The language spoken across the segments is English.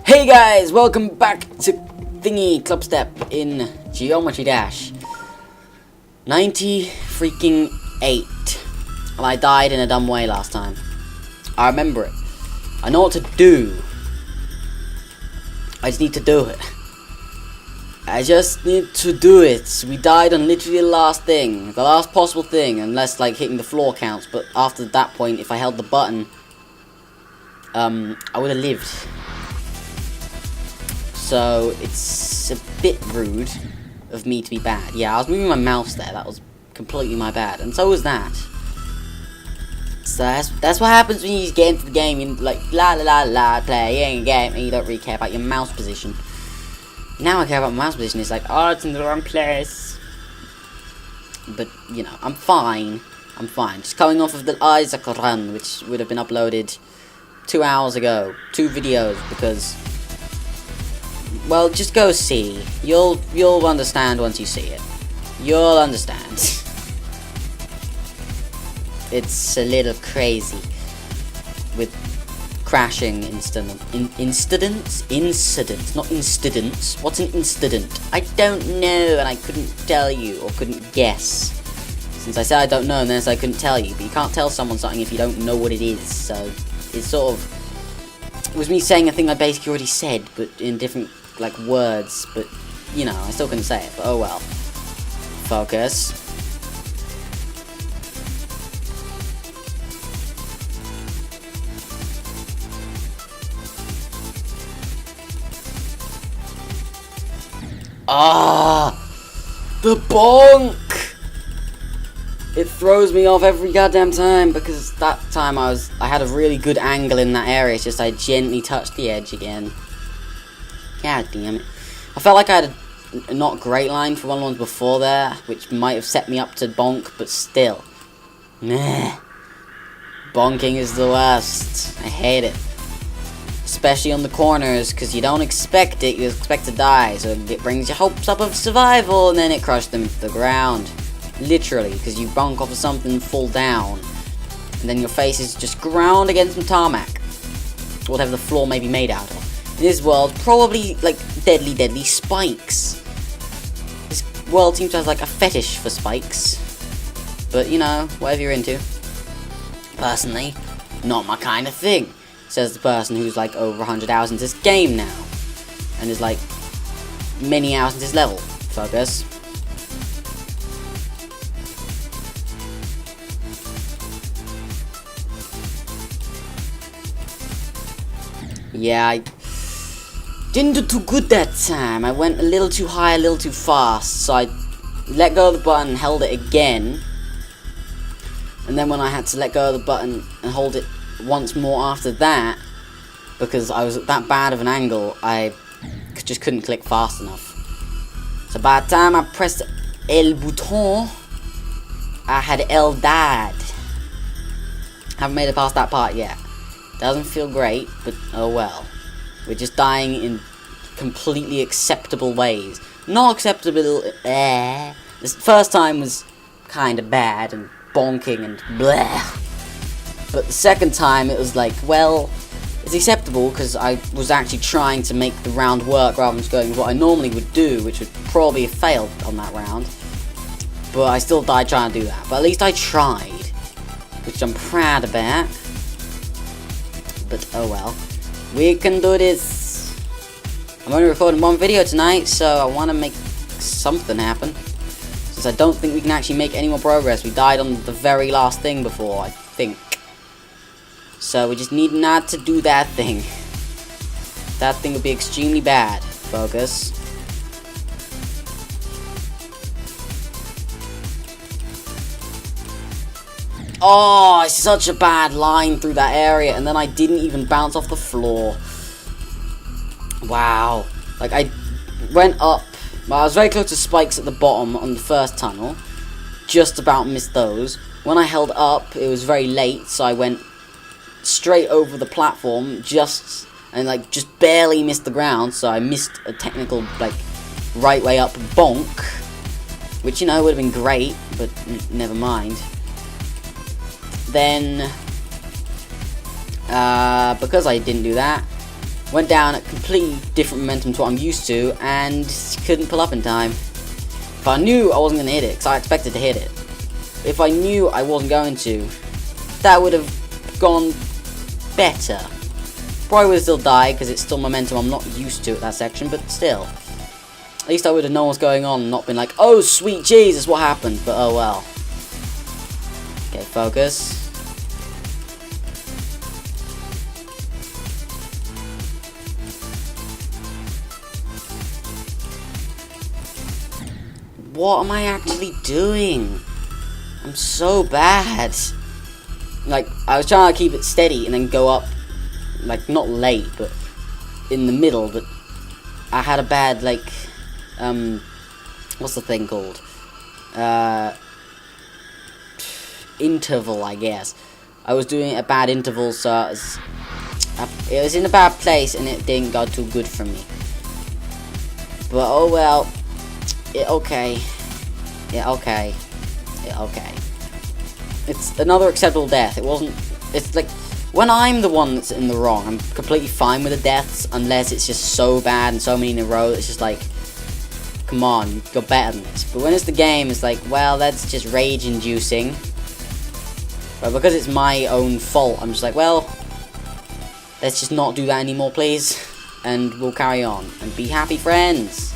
Hey guys, welcome back to Thingy Clubstep in Geometry Dash 90 freaking 8. And I died in a dumb way last time. I remember it. I know what to do. I just need to do it. I just need to do it. We died on literally the last thing. The last possible thing, unless like hitting the floor counts. But after that point, if I held the button, I would have lived. So it's a bit rude of me to be bad. Yeah, I was moving my mouse there. That was completely my bad, and so was that. So that's what happens when you get into the game and like la la la la playing a game and you don't really care about your mouse position. Now I care about my mouse position. It's like, oh, it's in the wrong place. But you know, I'm fine. I'm fine. Just coming off of the Isaac run, which would have been uploaded 2 hours ago. 2 videos because. Well, just go see. You'll understand once you see it. You'll understand. It's a little crazy with crashing incidents, not incidents. What's an incident? I don't know, and I couldn't tell you or couldn't guess. Since I said I don't know, and then I couldn't tell you. But you can't tell someone something if you don't know what it is. So it's sort of. It was me saying a thing I basically already said, but in different. Like words, but you know, I still couldn't say it, but oh well. Focus. Ah, the bonk! It throws me off every goddamn time because that time I had a really good angle in that area. It's just I gently touched the edge again. God damn it. I felt like I had a not great line for one of the ones before there, which might have set me up to bonk, but still. Meh. Bonking is the worst. I hate it. Especially on the corners, because you don't expect it, you expect to die, so it brings your hopes up of survival, and then it crushed them into the ground. Literally, because you bonk off of something and fall down, and then your face is just ground against some tarmac. Whatever the floor may be made out of. In this world, probably, like, deadly spikes. This world seems to have, like, a fetish for spikes. But, you know, whatever you're into. Personally, not my kind of thing. Says the person who's, like, over 100 hours into this game now. And is, like, many hours into this level. Focus. Yeah, I didn't do too good that time. I went a little too high, a little too fast. So I let go of the button, held it again. And then when I had to let go of the button and hold it once more after that, because I was at that bad of an angle, I just couldn't click fast enough. So by the time I pressed El Bouton, I had El died. Haven't made it past that part yet. Doesn't feel great, but oh well. We're just dying in completely acceptable ways. Not acceptable. This first time was kind of bad and bonking and bleh. But the second time it was like, well, it's acceptable because I was actually trying to make the round work rather than just going what I normally would do, which would probably have failed on that round. But I still died trying to do that. But at least I tried, which I'm proud about. But oh well. We can do this. I'm only recording 1 video tonight, so I want to make something happen. Since I don't think we can actually make any more progress. We died on the very last thing before, I think. So we just need not to do that thing. That thing would be extremely bad. Focus. Oh, it's such a bad line through that area, and then I didn't even bounce off the floor. Wow. Like, I went up. Well, I was very close to spikes at the bottom on the first tunnel. Just about missed those. When I held up, it was very late, so I went straight over the platform, just barely missed the ground, so I missed a technical, like, right way up bonk. Which, you know, would have been great, but never mind. Then, because I didn't do that, Went down at completely different momentum to what I'm used to, and couldn't pull up in time. If I knew I wasn't going to hit it, because I expected to hit it. If I knew I wasn't going to, that would have gone better. Probably would have still died, because it's still momentum I'm not used to at that section, but still. At least I would have known what's going on and not been like, oh sweet Jesus, what happened? But oh well. Okay, focus. What am I actually doing? I'm so bad. Like, I was trying to keep it steady and then go up, like, not late, but in the middle, but I had a bad, like, what's the thing called? Interval, I guess. I was doing a bad interval, so it was in a bad place and it didn't go too good for me. But oh well. Okay. It's another acceptable death. It's like, when I'm the one that's in the wrong, I'm completely fine with the deaths, unless it's just so bad and so many in a row, it's just like, come on, you got better than this. But when it's the game, it's like, well, that's just rage-inducing. But because it's my own fault, I'm just like, well, let's just not do that anymore, please. And we'll carry on. And be happy friends.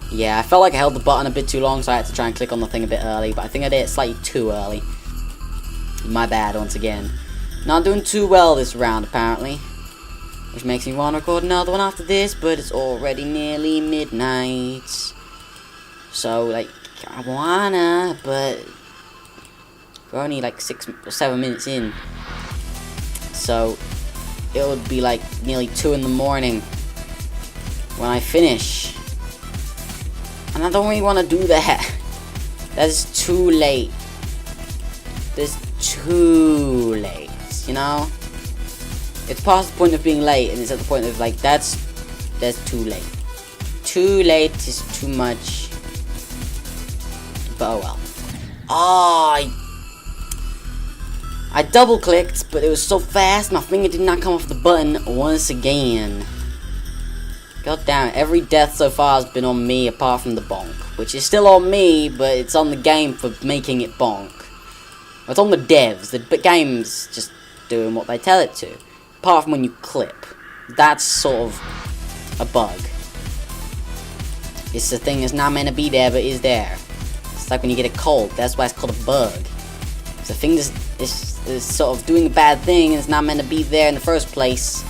Yeah, I felt like I held the button a bit too long, so I had to try and click on the thing a bit early, but I think I did it slightly too early. My bad, once again. Not doing too well this round, apparently. Which makes me want to record another one after this, but it's already nearly midnight. So, like, I wanna, but we're only like 6 or 7 minutes in. So, it would be like nearly 2 in the morning when I finish. And I don't really want to do that. That's too late. That's too late, you know? It's past the point of being late, and it's at the point of, like, that's too late. Too late is too much. But oh well. Oh, I double-clicked, but it was so fast, my finger did not come off the button once again. God damn it, every death so far has been on me apart from the bonk. Which is still on me, but it's on the game for making it bonk. It's on the devs, the game's just doing what they tell it to. Apart from when you clip. That's sort of a bug. It's the thing that's not meant to be there, but is there. It's like when you get a cold, that's why it's called a bug. It's a thing that's is sort of doing a bad thing, and it's not meant to be there in the first place.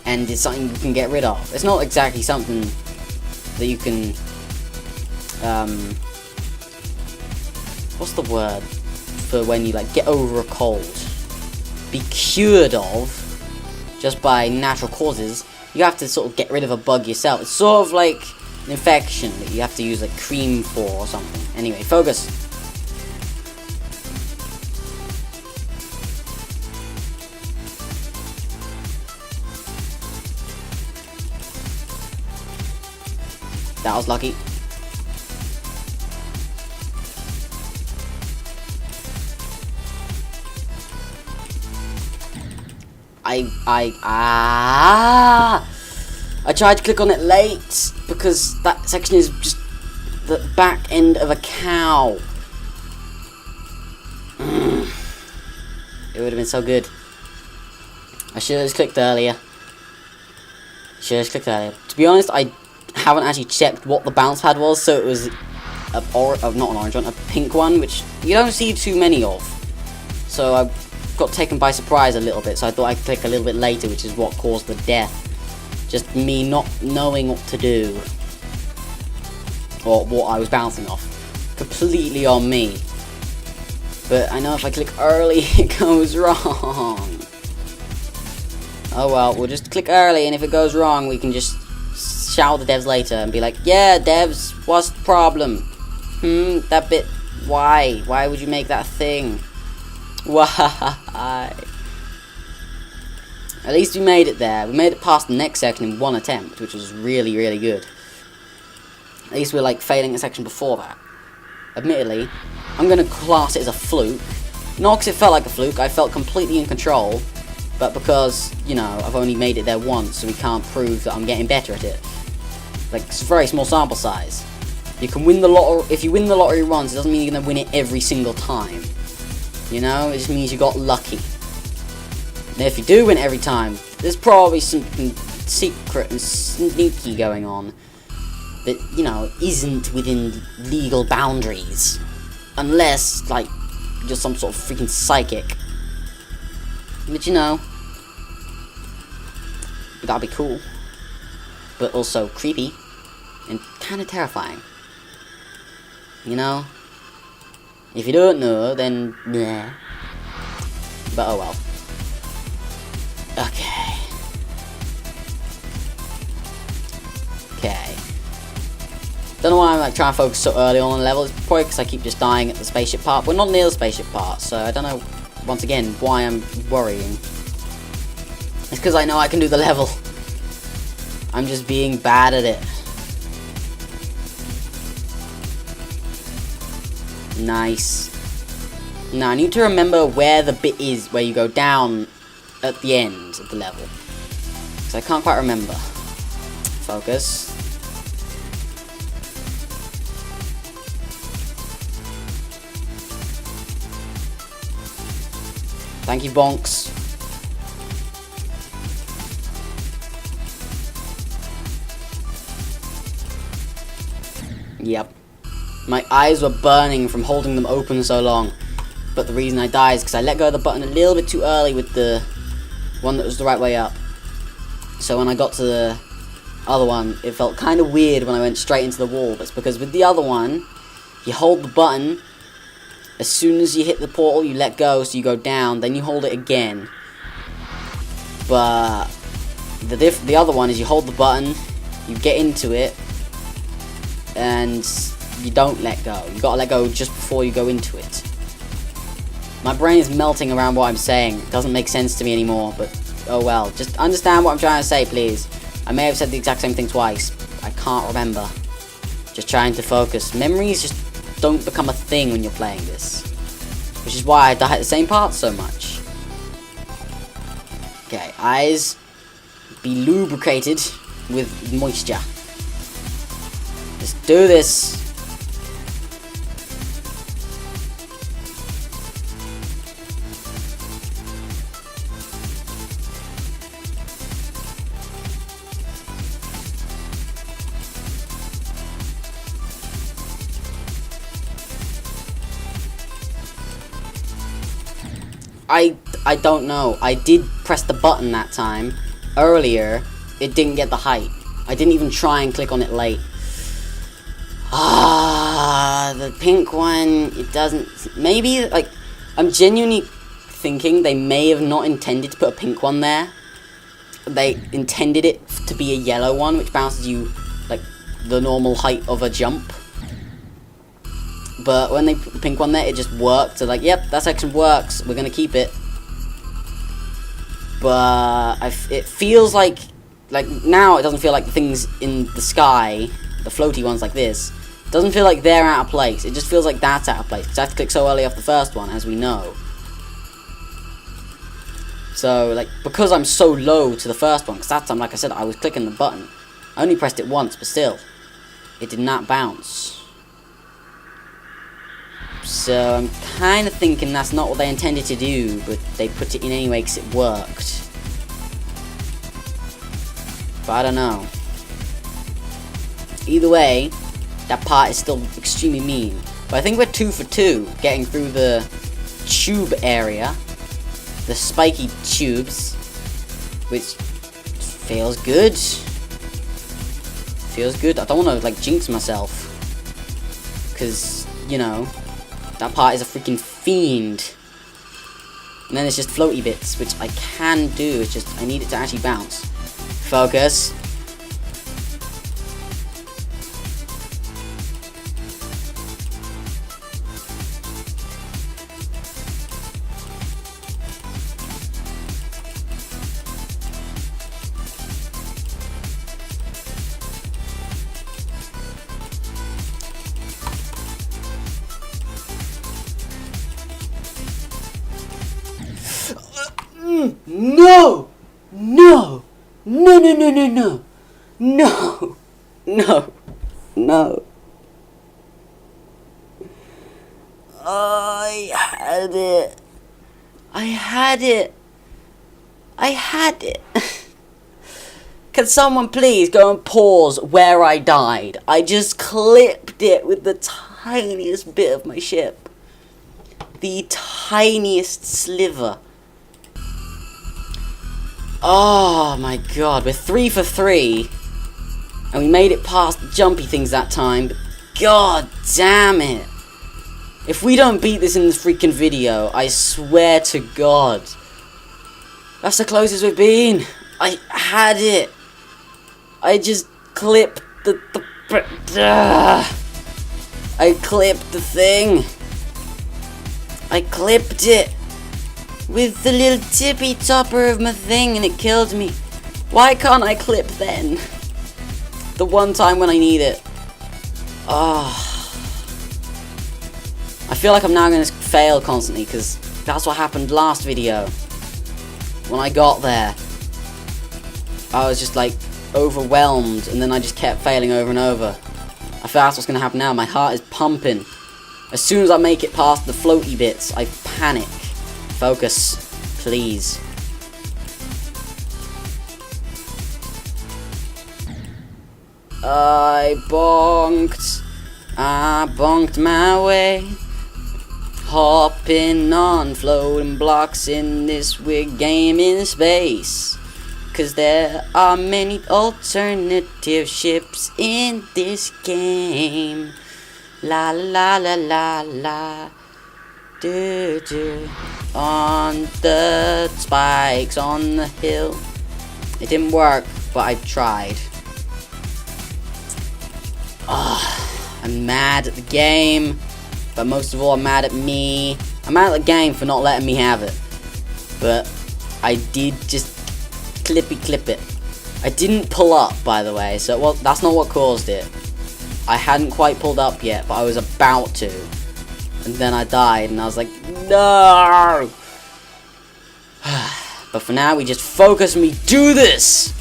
And it's something you can get rid of. It's not exactly something that you can, what's the word for when you, like, get over a cold? Be cured of, just by natural causes. You have to sort of get rid of a bug yourself. It's sort of like an infection that you have to use, like, cream for or something. Anyway, focus. That was lucky. I tried to click on it late because that section is just the back end of a cow. It would have been so good. I should have just clicked earlier. To be honest, I haven't actually checked what the bounce pad was, so it was not an orange one, a pink one, which you don't see too many of. So I got taken by surprise a little bit, so I thought I'd click a little bit later, which is what caused the death. Just me not knowing what to do. Or what I was bouncing off. Completely on me. But I know if I click early, it goes wrong. Oh well, we'll just click early, and if it goes wrong, we can just shout at the devs later and be like, yeah, devs, what's the problem? That bit, why? Why would you make that thing? Why? At least we made it there. We made it past the next section in one attempt, which was really, really good. At least we're, like, failing a section before that. Admittedly, I'm going to class it as a fluke. Not because it felt like a fluke, I felt completely in control. but because, you know, I've only made it there once, so we can't prove that I'm getting better at it. Like, it's a very small sample size. You can win the lottery. If you win the lottery once, it doesn't mean you're gonna win it every single time. You know, it just means you got lucky. And if you do win every time, there's probably something secret and sneaky going on that, you know, isn't within legal boundaries. Unless, like, you're some sort of freaking psychic. But, you know, that'd be cool. But also creepy and kind of terrifying. You know? If you don't know, then bleh. But oh well. Okay. Okay. Don't know why I'm like trying to focus so early on the level. It's probably because I keep just dying at the spaceship part. We're not near the spaceship part, so I don't know, once again, why I'm worrying. It's because I know I can do the level. I'm just being bad at it. Nice. Now I need to remember where the bit is where you go down at the end of the level. Because I can't quite remember. Focus. Thank you, Bonks. Yep. My eyes were burning from holding them open so long. But the reason I died is because I let go of the button a little bit too early with the one that was the right way up. So when I got to the other one, it felt kind of weird when I went straight into the wall. But it's because with the other one, you hold the button. As soon as you hit the portal, you let go, so you go down. Then you hold it again. But the other one is you hold the button, you get into it, and you don't let go. You gotta let go just before you go into it. My brain is melting around what I'm saying. It doesn't make sense to me anymore, but oh well. Just understand what I'm trying to say, please. I may have said the exact same thing twice. I can't remember. Just trying to focus. Memories just don't become a thing when you're playing this. Which is why I die at the same part so much. Okay, eyes be lubricated with moisture. Let's do this. I don't know. I did press the button that time. Earlier, it didn't get the height. I didn't even try and click on it late. The pink one, it doesn't... Maybe, like, I'm genuinely thinking they may have not intended to put a pink one there. They intended it to be a yellow one, which bounces you, like, the normal height of a jump. But when they put the pink one there, it just worked. So, like, yep, that section works. We're gonna keep it. But it feels like now it doesn't feel like the things in the sky, the floaty ones like this, doesn't feel like they're out of place. It just feels like that's out of place because I have to click so early off the first one, as we know. So like because I'm so low to the first one, because that time, like I said, I was clicking the button. I only pressed it once, but still, it did not bounce. So I'm kind of thinking that's not what they intended to do, but they put it in anyway because it worked. But I don't know. Either way, that part is still extremely mean. But I think we're 2 for 2 getting through the tube area, the spiky tubes, which feels good. Feels good. I don't want to like jinx myself, because you know. That part is a freaking fiend. And then it's just floaty bits, which I can do. It's just, I need it to actually bounce. Focus. No! No! No, no, no, no, no! No! No! No! I had it! I had it! I had it! Can someone please go and pause where I died? I just clipped it with the tiniest bit of my ship. The tiniest sliver. Oh my god, we're 3 for 3. And we made it past the jumpy things that time, but god damn it. If we don't beat this in this freaking video, I swear to god. That's the closest we've been. I had it. I just clipped I clipped the thing. I clipped it with the little tippy topper of my thing and it killed me. Why can't I clip then? The one time when I need it. Oh. I feel like I'm now going to fail constantly because that's what happened last video. When I got there, I was just like overwhelmed and then I just kept failing over and over. I feel that's what's going to happen now. My heart is pumping. As soon as I make it past the floaty bits, I panic. Focus, please. I bonked my way, hopping on floating blocks in this weird game in space. 'Cause there are many alternative ships in this game. La la la la la. Do do. On the spikes on the hill. It didn't work, but I tried. I'm mad at the game, but most of all I'm mad at me. I'm mad at the game for not letting me have it. But I did just clip it. I didn't pull up, by the way, so well, that's not what caused it. I hadn't quite pulled up yet, but I was about to. And then I died, and I was like, no! But for now, we just focus and we do this!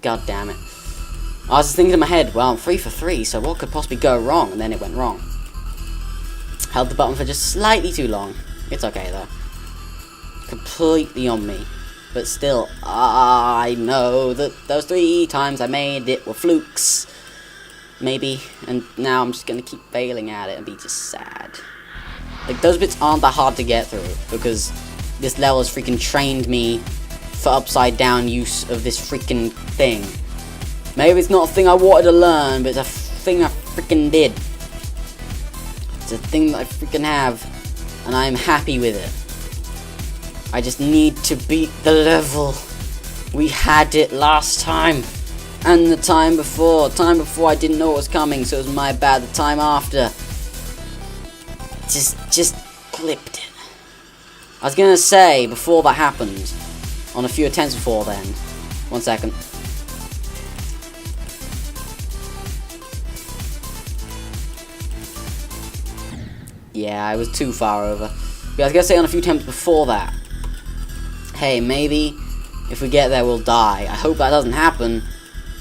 God damn it. I was just thinking in my head, well, I'm 3 for 3, so what could possibly go wrong? And then it went wrong. Held the button for just slightly too long. It's okay, though. Completely on me. But still, I know that those 3 times I made it were flukes. Maybe. And now I'm just going to keep failing at it and be just sad. Like, those bits aren't that hard to get through, because this level has freaking trained me for upside down use of this freaking thing. Maybe it's not a thing I wanted to learn, but it's a thing I freaking did. It's a thing that I freaking have, and I'm happy with it. I just need to beat the level. We had it last time, and the time before. Time before I didn't know what was coming, so it was my bad. The time after, just clipped it. I was gonna say, before that happened, on a few attempts before then. 1 second. Yeah, I was too far over. But I was gonna say on a few attempts before that. Hey, maybe if we get there we'll die. I hope that doesn't happen.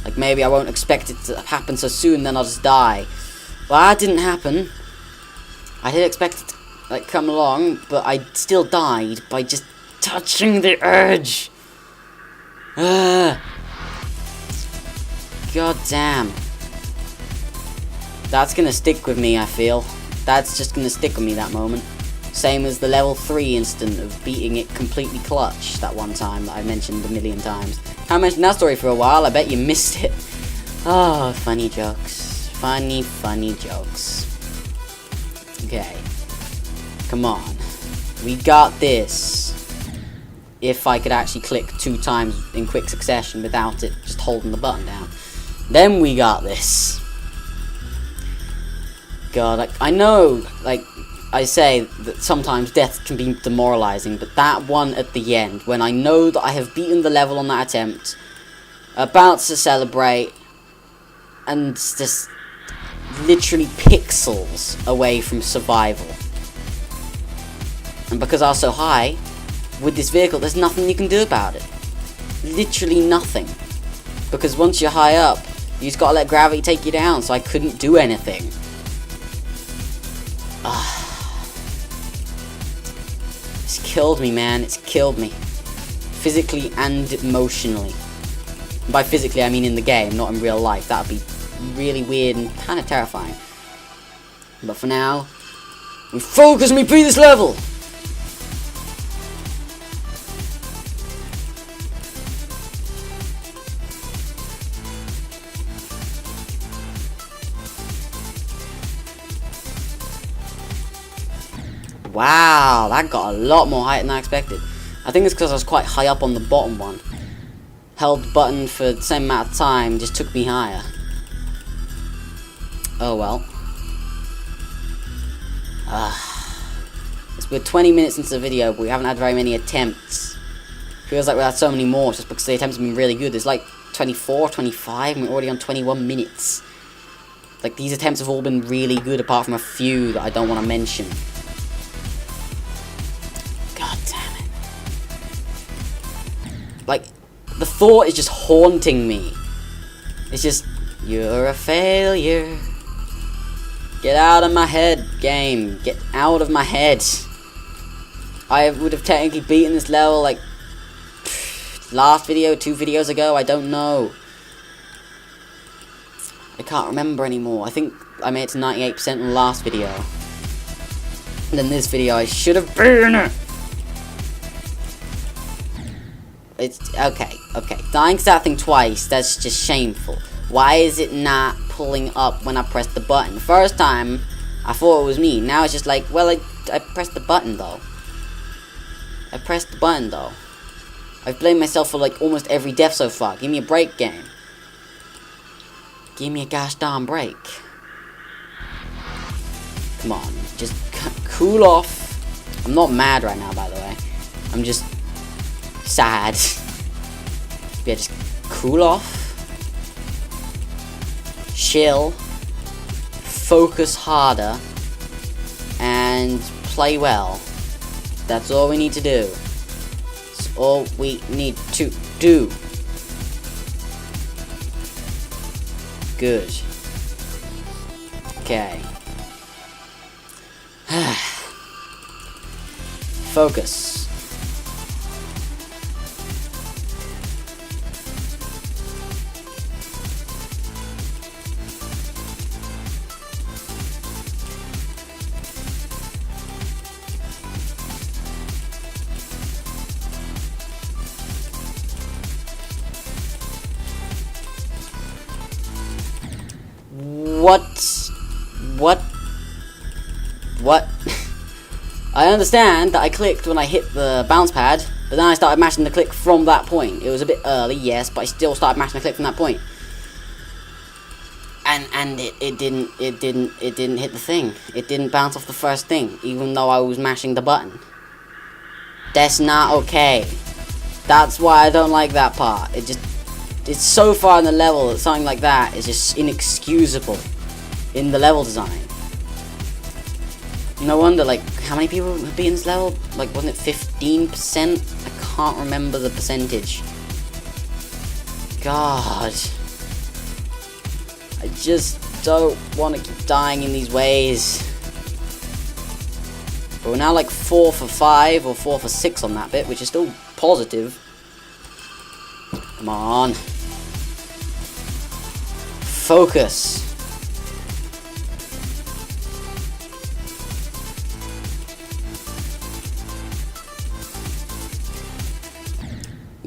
Like maybe I won't expect it to happen so soon, then I'll just die. Well, that didn't happen. I did expect it to like come along, but I still died by just touching the edge. God damn. That's gonna stick with me, I feel. That's just gonna stick with me, that moment. Same as the level 3 instant of beating it completely clutch that one time that I mentioned a million times. I mentioned that story for a while, I bet you missed it. Oh, funny jokes. Funny, funny jokes. Okay. Come on. We got this. If I could actually click 2 times in quick succession without it just holding the button down. Then we got this. God, I know, like, I say that sometimes death can be demoralizing, but that one at the end, when I know that I have beaten the level on that attempt, about to celebrate, and just literally pixels away from survival. And because I was so high, with this vehicle, there's nothing you can do about it. Literally nothing. Because once you're high up, you just gotta let gravity take you down, so I couldn't do anything. It's killed me, man. It's killed me. Physically and emotionally. By physically, I mean in the game, not in real life. That would be really weird and kind of terrifying. But for now, we focus and we beat this level! Wow, that got a lot more height than I expected. I think it's because I was quite high up on the bottom one. Held the button for the same amount of time, just took me higher. Oh well. We're 20 minutes into the video, but we haven't had very many attempts. Feels like we had so many more, just because the attempts have been really good. There's like 24, 25, and we're already on 21 minutes. Like, these attempts have all been really good, apart from a few that I don't want to mention. God damn it. Like, the thought is just haunting me. It's just, you're a failure. Get out of my head, game. Get out of my head. I would have technically beaten this level, like, last video, 2 videos ago, I don't know. I can't remember anymore. I think I made it to 98% in the last video. And then this video, I should have beaten it. It's, okay. Dying to that thing twice, that's just shameful. Why is it not pulling up when I press the button? The first time, I thought it was me. Now it's just like, well, I pressed the button, though. I've blamed myself for, like, almost every death so far. Give me a break, game. Give me a gosh darn break. Come on, just cool off. I'm not mad right now, by the way. I'm just sad. Yeah, just cool off. Chill. Focus harder. And play well. That's all we need to do. That's all we need to do. Good. Okay. Focus. What? I understand that I clicked when I hit the bounce pad, but then I started mashing the click from that point. It was a bit early, yes, but I still started mashing the click from that point. And it didn't hit the thing. It didn't bounce off the first thing, even though I was mashing the button. That's not okay. That's why I don't like that part. It's so far in the level that something like that is just inexcusable in the level design. No wonder, like, how many people have beaten this level? Like, wasn't it 15%? I can't remember the percentage. God. I just don't want to keep dying in these ways. But we're now like 4 for 5 or 4 for 6 on that bit, which is still positive. Come on. Focus.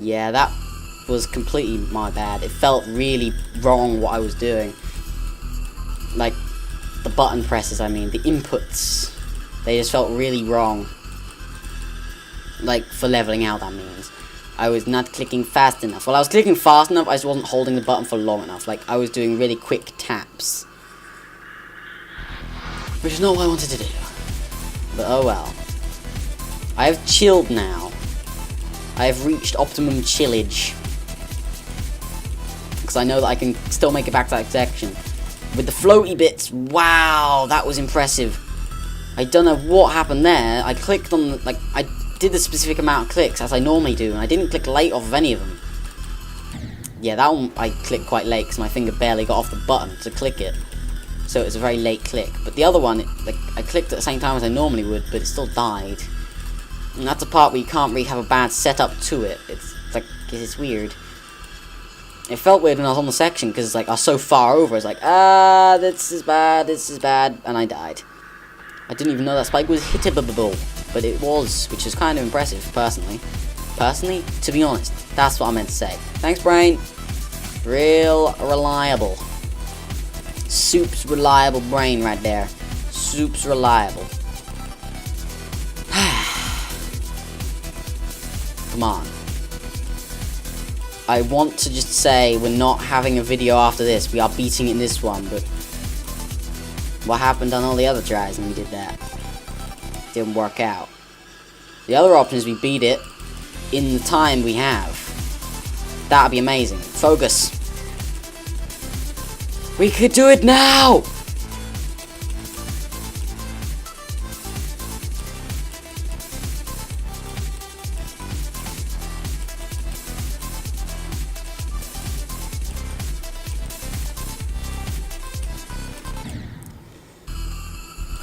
Yeah, that was completely my bad. It felt really wrong what I was doing. Like, the button presses, I mean, the inputs. They just felt really wrong. Like, for leveling out, that means. I was not clicking fast enough. Well, I was clicking fast enough, I just wasn't holding the button for long enough. Like, I was doing really quick taps. which is not what I wanted to do. But oh well. I have chilled now. I have reached optimum chillage. Because I know that I can still make it back to that section. With the floaty bits, wow, that was impressive. I don't know what happened there. I clicked on, like, I did the specific amount of clicks as I normally do, and I didn't click late off of any of them. Yeah, that one I clicked quite late because my finger barely got off the button to click it. So it was a very late click. But the other one, like, I clicked at the same time as I normally would, but it still died. And that's a part where you can't really have a bad setup to it. It's like, it's weird. It felt weird when I was on the section because, like, I was so far over. It's like, this is bad, and I died. I didn't even know that spike was hittable, but it was, which is kind of impressive, personally. Personally, to be honest, that's what I meant to say. Thanks, brain. Real reliable. Soup's reliable brain right there. Soup's reliable. Come on. I want to just say we're not having a video after this. We are beating it in this one, but what happened on all the other tries when we did that? Didn't work out. The other option is we beat it in the time we have. That'd be amazing. Focus. We could do it now!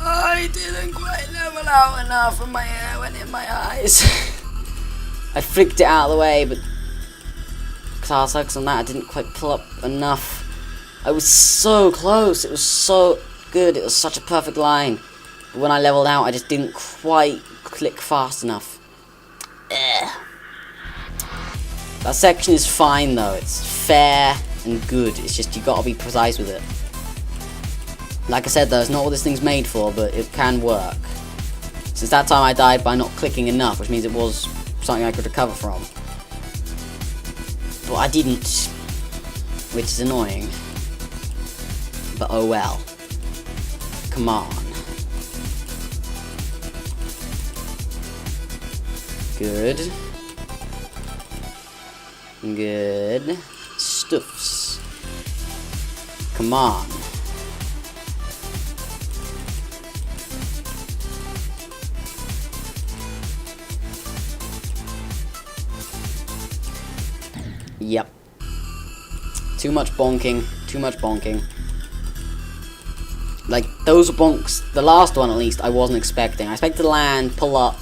I didn't quite level out enough and my hair went in my eyes. I flicked it out of the way, but class X on that, I didn't quite pull up enough. I was so close, it was so good, it was such a perfect line. But when I leveled out, I just didn't quite click fast enough. That section is fine though, it's fair and good, it's just you gotta be precise with it. Like I said though, it's not what this thing's made for, but it can work. Since that time I died by not clicking enough, which means it was something I could recover from. But I didn't, which is annoying. But oh well. Come on. Good. Good. Stuffs. Come on. Yep. Too much bonking. Too much bonking. Like, those bonks, the last one at least, I wasn't expecting. I expected to land, pull up,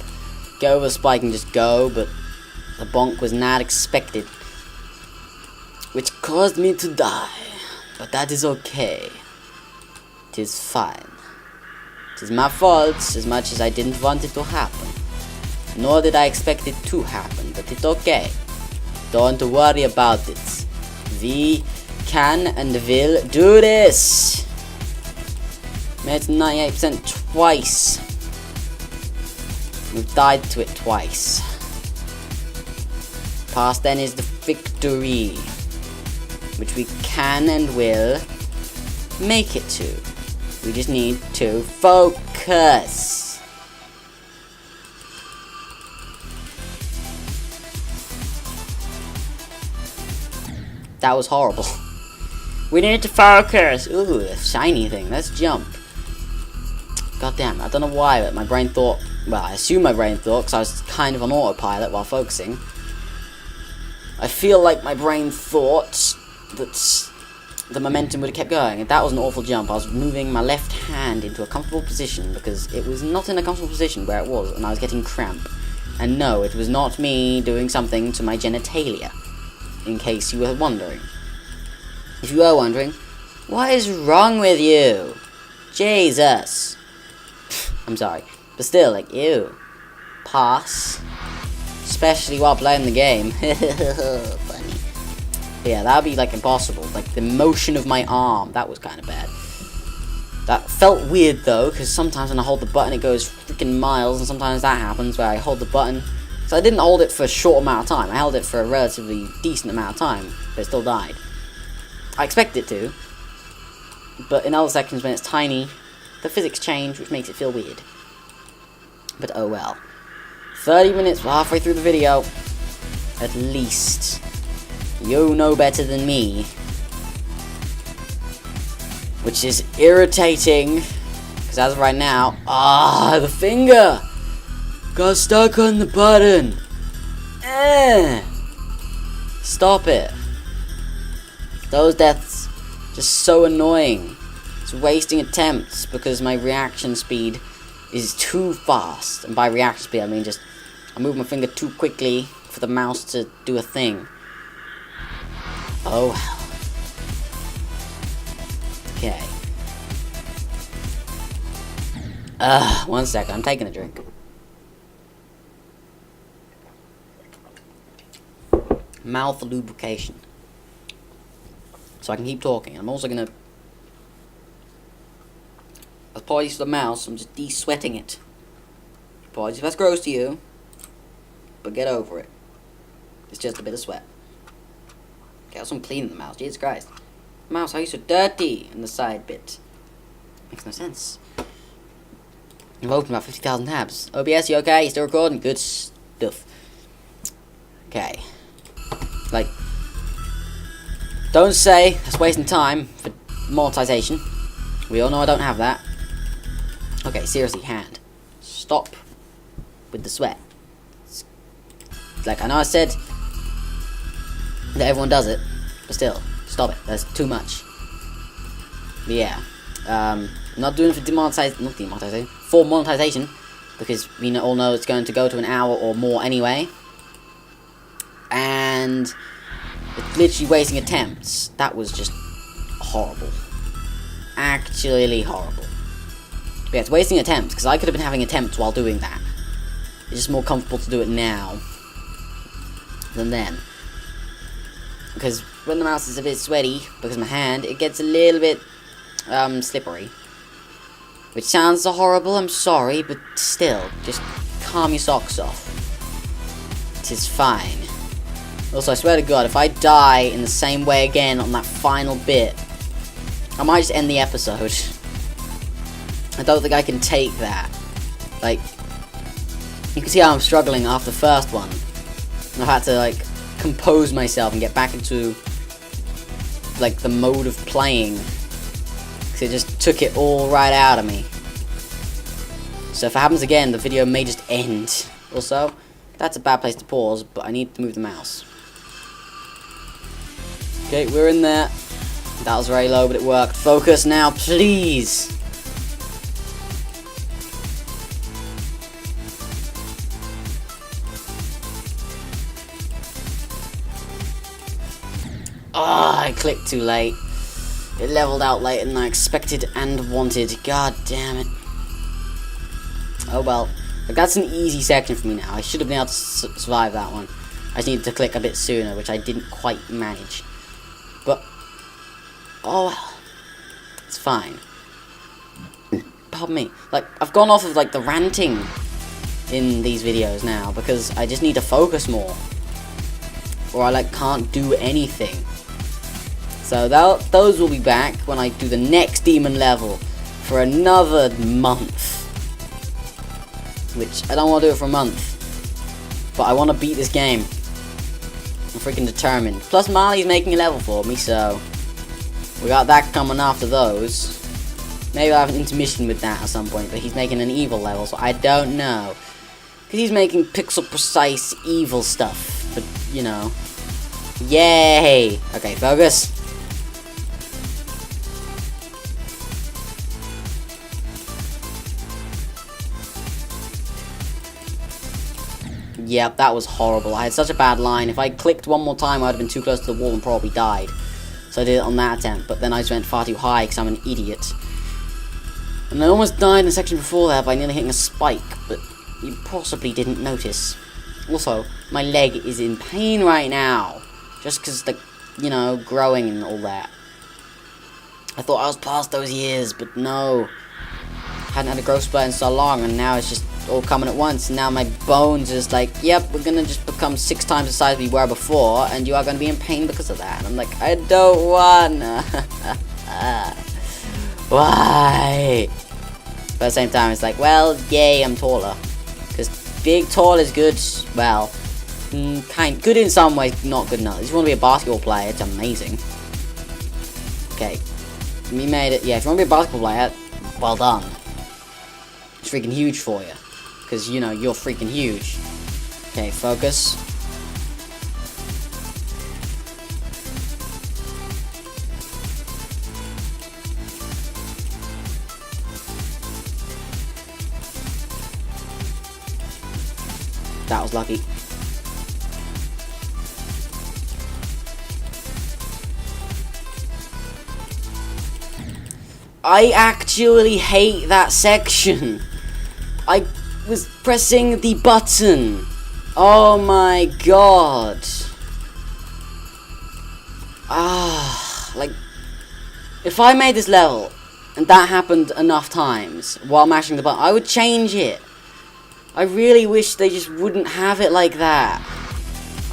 get over the spike and just go, but the bonk was not expected. Which caused me to die. But that is okay. It is fine. It is my fault as much as I didn't want it to happen. Nor did I expect it to happen, but it's okay. Don't worry about it. We can and will do this. Made it 98% twice. We've died to it twice. Past then is the victory, which we can and will make it to. We just need to focus. That was horrible. We need to focus. Ooh, a shiny thing. Let's jump. God damn, I don't know why, but my brain thought, well, I assume my brain thought, because I was kind of on autopilot while focusing. I feel like my brain thought that the momentum would have kept going, and that was an awful jump. I was moving my left hand into a comfortable position, because it was not in a comfortable position where it was, and I was getting cramp. And no, it was not me doing something to my genitalia, in case you were wondering. If you were wondering, what is wrong with you? Jesus. I'm sorry. But still, like, ew. Pass. Especially while playing the game. Funny. But yeah, that would be, like, impossible. Like, the motion of my arm, that was kind of bad. That felt weird, though, because sometimes when I hold the button, it goes freaking miles, and sometimes that happens where I hold the button. So I didn't hold it for a short amount of time. I held it for a relatively decent amount of time, but it still died. I expect it to. But in other sections, when it's tiny, the physics change, which makes it feel weird. But oh well. 30 minutes, we're halfway through the video. At least. You know better than me. Which is irritating. Because as of right now... the finger! Got stuck on the button. Stop it. Those deaths... just so annoying. It's wasting attempts because my reaction speed is too fast. And by reaction speed, I mean just I move my finger too quickly for the mouse to do a thing. Oh hell. Okay. 1 second, I'm taking a drink. Mouth lubrication. So I can keep talking. I'm also gonna... apologies for the mouse, I'm just de-sweating it. Apologies if that's gross to you, but get over it. It's just a bit of sweat. Okay, also I'm cleaning the mouse, Jesus Christ. Mouse, how are you so dirty in the side bit? Makes no sense. I've opened about 50,000 tabs. OBS, you okay? You still recording? Good stuff. Okay. Like, don't say that's wasting time for monetization. We all know I don't have that. Okay, seriously, hand. Stop with the sweat. It's like, I know I said that everyone does it, but still, stop it. That's too much. But yeah, not doing it for for monetization, because we all know it's going to go to an hour or more anyway. And it's literally wasting attempts. That was just horrible. Actually horrible. But yeah, it's wasting attempts, because I could have been having attempts while doing that. It's just more comfortable to do it now than then. Because when the mouse is a bit sweaty, because of my hand, it gets a little bit slippery. Which sounds so horrible, I'm sorry, but still, just calm your socks off. It is fine. Also, I swear to God, if I die in the same way again on that final bit, I might just end the episode. I don't think I can take that. Like, you can see how I'm struggling after the first one. And I've had to, like, compose myself and get back into, like, the mode of playing. Because it just took it all right out of me. So if it happens again, the video may just end. Also, that's a bad place to pause, but I need to move the mouse. Okay, we're in there. That was very low, but it worked. Focus now, please. I clicked too late. It leveled out later than I expected and wanted. God damn it. Oh well. Like, that's an easy section for me now. I should have been able to survive that one. I just needed to click a bit sooner, which I didn't quite manage. But, oh well. It's fine. Pardon me. Like, I've gone off of, like, the ranting in these videos now, because I just need to focus more. Or I, like, can't do anything. So those will be back when I do the next demon level for another month. Which, I don't want to do it for a month. But I want to beat this game. I'm freaking determined. Plus Marley's making a level for me, so we got that coming after those. Maybe I'll have an intermission with that at some point, but he's making an evil level, so I don't know. Because he's making pixel-precise evil stuff. But, you know. Yay! Okay, focus. Yep, that was horrible. I had such a bad line. If I clicked one more time, I would have been too close to the wall and probably died. So I did it on that attempt, but then I just went far too high because I'm an idiot. And I almost died in the section before that by nearly hitting a spike, but you possibly didn't notice. Also, my leg is in pain right now. Just because the, you know, growing and all that. I thought I was past those years, but no. Hadn't had a growth spurt in so long, and now it's just all coming at once. And now my bones is like, yep, we're gonna just become 6 times the size we were before, and you are gonna be in pain because of that. And I'm like, I don't wanna. Why? But at the same time, it's like, well, yay, I'm taller. Because being tall is good, well, good in some ways, not good enough. If you want to be a basketball player, it's amazing. Okay, we made it. Yeah, if you want to be a basketball player, well done. It's freaking huge for you. Because, you know, you're freaking huge. Okay, focus. That was lucky. I actually hate that section. I was pressing the button. Oh my god. Like, if I made this level and that happened enough times while mashing the button, I would change it. I really wish they just wouldn't have it like that.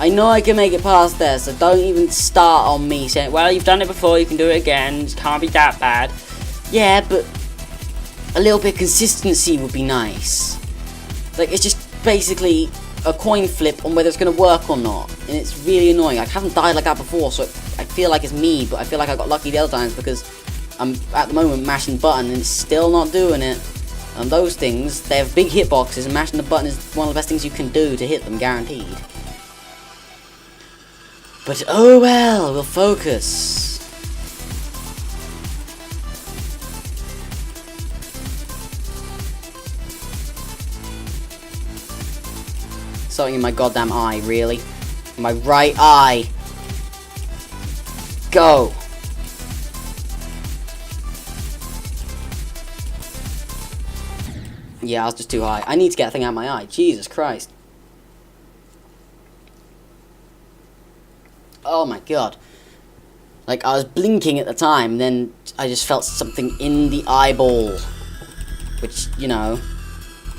I know I can make it past there, so don't even start on me saying, well, you've done it before, you can do it again, it can't be that bad. Yeah, but a little bit of consistency would be nice. Like, it's just basically a coin flip on whether it's going to work or not. And it's really annoying. I haven't died like that before, so I feel like it's me, but I feel like I got lucky the other times because I'm, at the moment, mashing the button and it's still not doing it. And those things, they have big hitboxes, and mashing the button is one of the best things you can do to hit them, guaranteed. But oh well, we'll focus. Something in my goddamn eye, really. My right eye. Go. Yeah, I was just too high. I need to get a thing out of my eye. Jesus Christ. Oh my god. Like, I was blinking at the time, then I just felt something in the eyeball. Which, you know,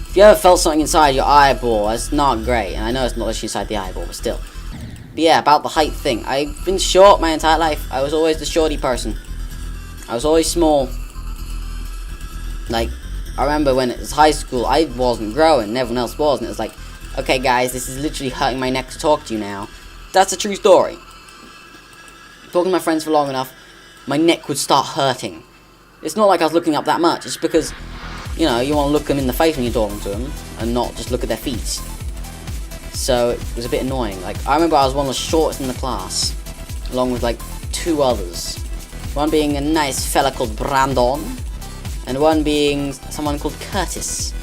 if you ever felt something inside your eyeball, that's not great. And I know it's not actually inside the eyeball, but still. But yeah, about the height thing. I've been short my entire life. I was always the shorty person. I was always small. Like, I remember when it was high school, I wasn't growing, and everyone else was, and it was like, okay guys, this is literally hurting my neck to talk to you now. That's a true story. Talking to my friends for long enough, my neck would start hurting. It's not like I was looking up that much, it's because, you know, you want to look them in the face when you're talking to them, and not just look at their feet. So, it was a bit annoying. Like, I remember I was one of the shortest in the class, along with, like, 2 others. One being a nice fella called Brandon, and one being someone called Curtis.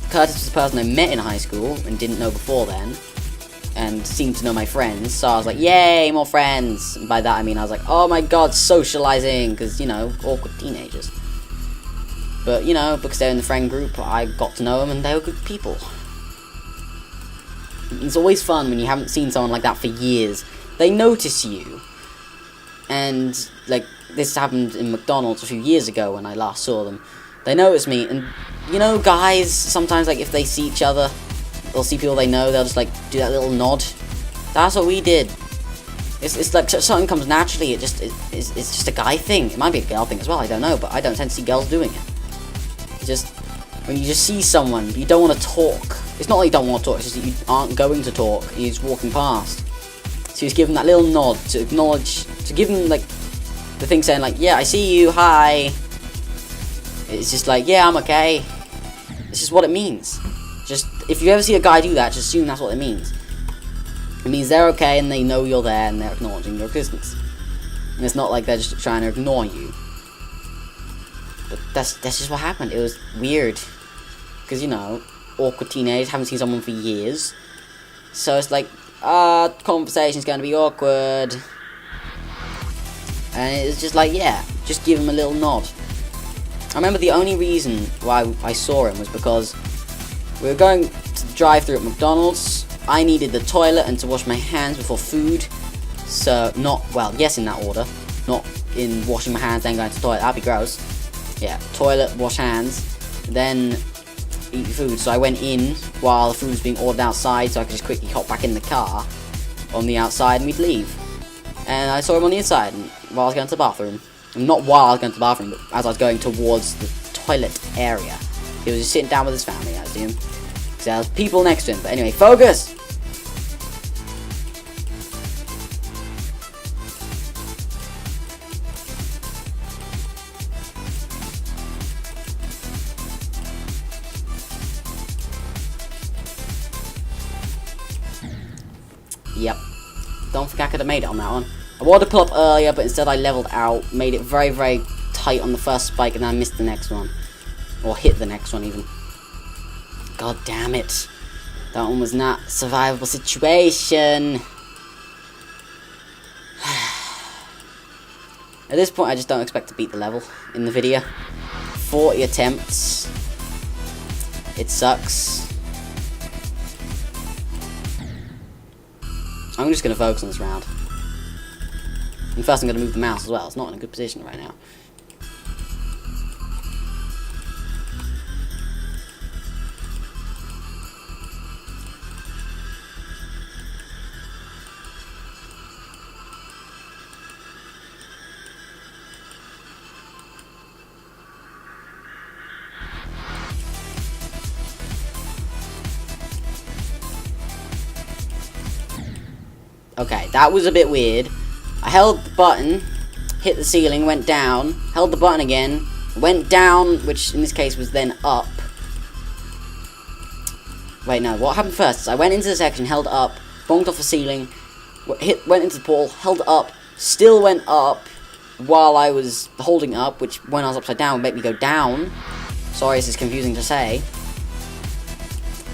Curtis was the person I met in high school and didn't know before then, and seemed to know my friends, so I was like, yay, more friends! And by that I mean I was like, oh my god, socializing, because, you know, awkward teenagers. But, you know, because they're in the friend group, I got to know them and they were good people. It's always fun when you haven't seen someone like that for years. They notice you, and, like, this happened in McDonald's a few years ago when I last saw them. They noticed me, and, you know, guys, sometimes, like, if they see each other, they'll see people they know, they'll just, like, do that little nod. That's what we did. It's like something comes naturally, it's just a guy thing. It might be a girl thing as well, I don't know, but I don't tend to see girls doing it. Just, when you just see someone, you don't want to talk. It's not like you don't want to talk, it's just that you aren't going to talk, you're just walking past. So you just give them that little nod to acknowledge, to give them, like, the thing saying, like, yeah, I see you, hi. It's just like, yeah, I'm okay. It's just what it means. Just, if you ever see a guy do that, just assume that's what it means. It means they're okay and they know you're there and they're acknowledging your existence. And it's not like they're just trying to ignore you. But that's just what happened. It was weird. Because, you know, awkward teenagers, haven't seen someone for years. So it's like, conversation's going to be awkward. And it's just like, yeah, just give him a little nod. I remember the only reason why I saw him was because we were going to the drive-thru at McDonald's. I needed the toilet and to wash my hands before food. So, yes, in that order. Not in washing my hands, then going to the toilet. That'd be gross. Yeah, toilet, wash hands, then eat food. So I went in while the food was being ordered outside, so I could just quickly hop back in the car on the outside and we'd leave. And I saw him on the inside while I was going to the bathroom. Not while I was going to the bathroom, but as I was going towards the toilet area. He was just sitting down with his family, I assume. Because there was people next to him. But anyway, focus! Yep. Don't think I could have made it on that one. I wanted to pull up earlier, but instead I leveled out, made it very, very tight on the first spike, and then I missed the next one. Or hit the next one, even. God damn it. That one was not a survivable situation. At this point, I just don't expect to beat the level in the video. 40 attempts. It sucks. I'm just going to focus on this round. And first I'm going to move the mouse as well. It's not in a good position right now. Okay, that was a bit weird. I held the button, hit the ceiling, went down, held the button again, went down, which in this case was then up. Wait, no, what happened first is I went into the section, held up, bonked off the ceiling, went into the portal, held up, still went up while I was holding up, which when I was upside down would make me go down. Sorry, this is confusing to say.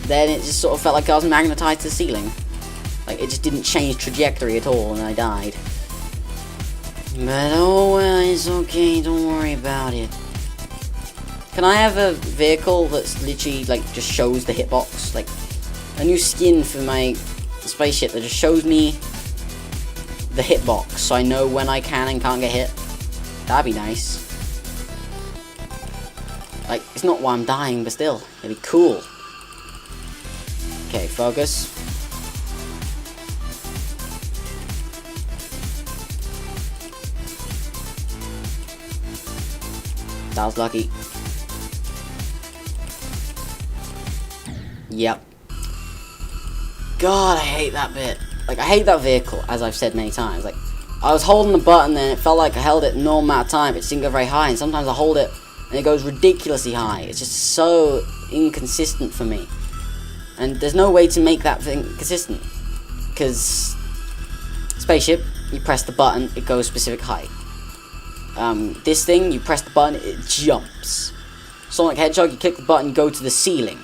Then it just sort of felt like I was magnetized to the ceiling. Like, it just didn't change trajectory at all, and I died. But oh well, it's okay, don't worry about it. Can I have a vehicle that's literally, like, just shows the hitbox? Like, a new skin for my spaceship that just shows me the hitbox, so I know when I can and can't get hit? That'd be nice. Like, it's not why I'm dying, but still, it'd be cool. Okay, focus. That was lucky. Yep. God, I hate that bit. Like, I hate that vehicle, as I've said many times. Like, I was holding the button and it felt like I held it a normal amount of time. It didn't go very high, and sometimes I hold it and it goes ridiculously high. It's just so inconsistent for me. And there's no way to make that thing consistent. Because spaceship, you press the button, it goes specific height. This thing, you press the button, it jumps. Sonic Hedgehog, you click the button, you go to the ceiling.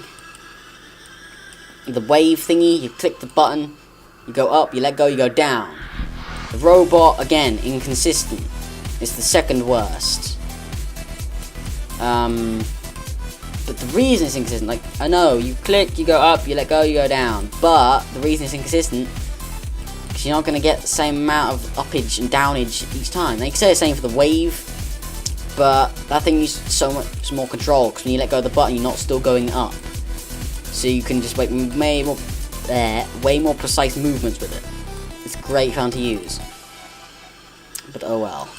The wave thingy, you click the button, you go up, you let go, you go down. The robot, again, inconsistent. It's the second worst. But the reason it's inconsistent, like, I know, you click, you go up, you let go, you go down. But the reason it's inconsistent, because you're not going to get the same amount of uppage and downage each time. They can say the same for the wave, but that thing needs so much more control, because when you let go of the button, you're not still going up. So you can just make way more precise movements with it. It's great fun to use. But oh well.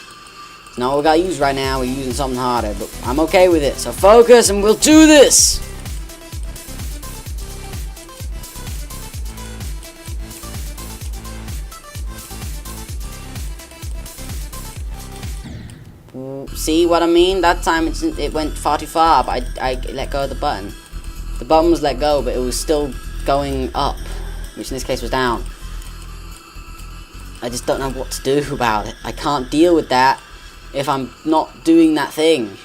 It's not what we gotta use right now, we're using something harder, but I'm okay with it. So focus and we'll do this! See what I mean? That time it went far too far, but I let go of the button. The button was let go, but it was still going up, which in this case was down. I just don't know what to do about it. I can't deal with that if I'm not doing that thing.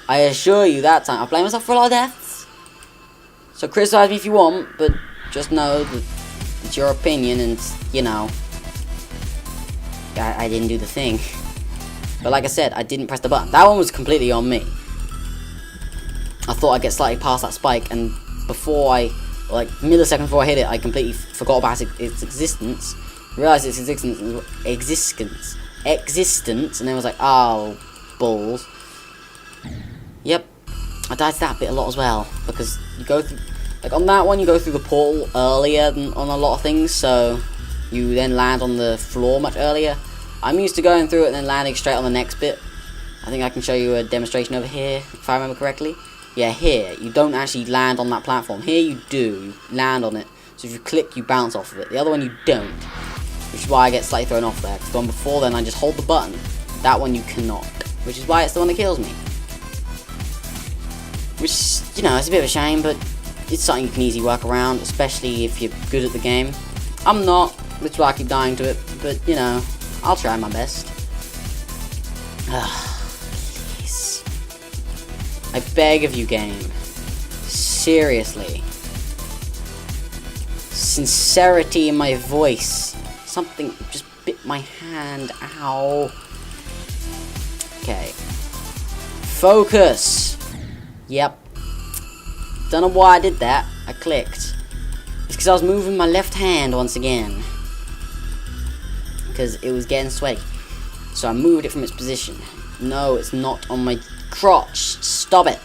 I assure you that time. I blame myself for a lot of deaths. So criticize me if you want, but just know that it's your opinion and, you know, I didn't do the thing. But like I said, I didn't press the button. That one was completely on me. I thought I'd get slightly past that spike, and before like millisecond before I hit it, I completely forgot about its existence. Realised its existence, and then was like, oh, balls. Yep, I died to that bit a lot as well, because you go through, like on that one, you go through the portal earlier than on a lot of things, so you then land on the floor much earlier. I'm used to going through it and then landing straight on the next bit. I think I can show you a demonstration over here, if I remember correctly. Yeah, here, you don't actually land on that platform. Here you do, you land on it. So if you click, you bounce off of it. The other one you don't. Which is why I get slightly thrown off there. Because the one before then, I just hold the button. That one you cannot. Which is why it's the one that kills me. Which, you know, it's a bit of a shame, but it's something you can easily work around, especially if you're good at the game. I'm not, which is why I keep dying to it, but, you know, I'll try my best. Please. I beg of you, game. Seriously. Sincerity in my voice. Something just bit my hand. Ow. Okay. Focus. Yep. Don't know why I did that. I clicked. It's because I was moving my left hand once again. Because it was getting sweaty. So I moved it from its position. No, it's not on my crotch. Stop it.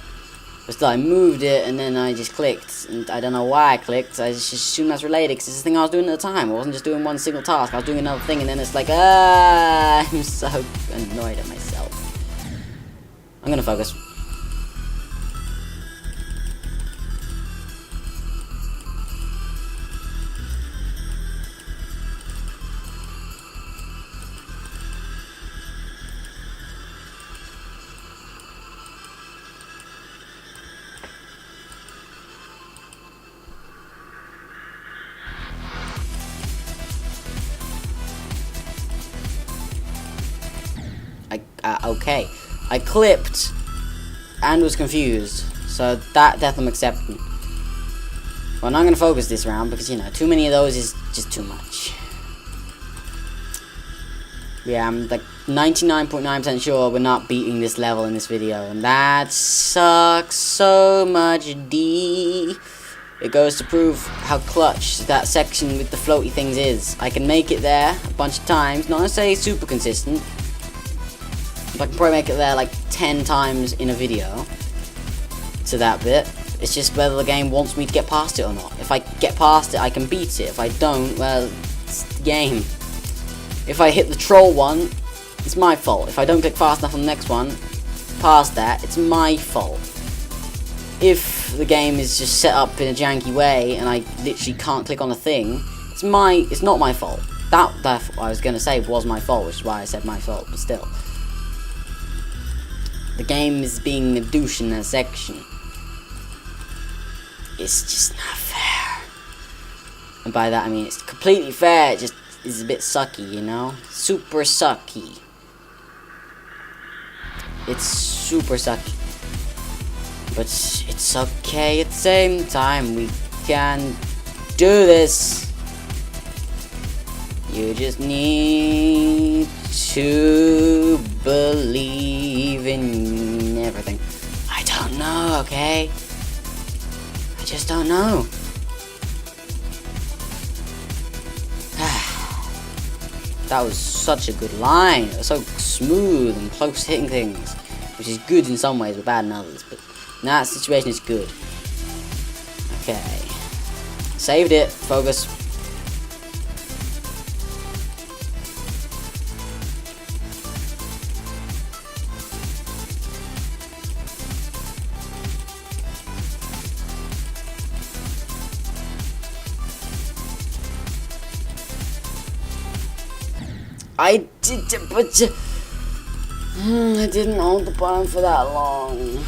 But still, I moved it and then I just clicked. And I don't know why I clicked. I just assumed that's related because it's the thing I was doing at the time. I wasn't just doing one single task. I was doing another thing and then it's like, I'm so annoyed at myself. I'm going to focus. Okay. I clipped and was confused. So that death I'm accepting. Well, I'm not going to focus this round because, you know, too many of those is just too much. Yeah, I'm like 99.9% sure we're not beating this level in this video. And that sucks so much, D. It goes to prove how clutch that section with the floaty things is. I can make it there a bunch of times. Not necessarily super consistent. I can probably make it there like 10 times in a video to that bit. It's just whether the game wants me to get past it or not. If I get past it, I can beat it. If I don't, well, it's the game. If I hit the troll one, it's my fault. If I don't click fast enough on the next one, past that, it's my fault. If the game is just set up in a janky way and I literally can't click on a thing, it's not my fault. That I was going to say was my fault, which is why I said my fault, but still. The game is being a douche in that section. It's just not fair. And by that I mean it's completely fair, it just is a bit sucky, you know? Super sucky. It's super sucky. But it's okay at the same time. We can do this. You just need to believe in everything. I don't know, okay? I just don't know. That was such a good line. It was so smooth and close hitting things. Which is good in some ways, but bad in others. But in that situation, it's good. Okay. Saved it. Focus. I didn't hold the button for that long.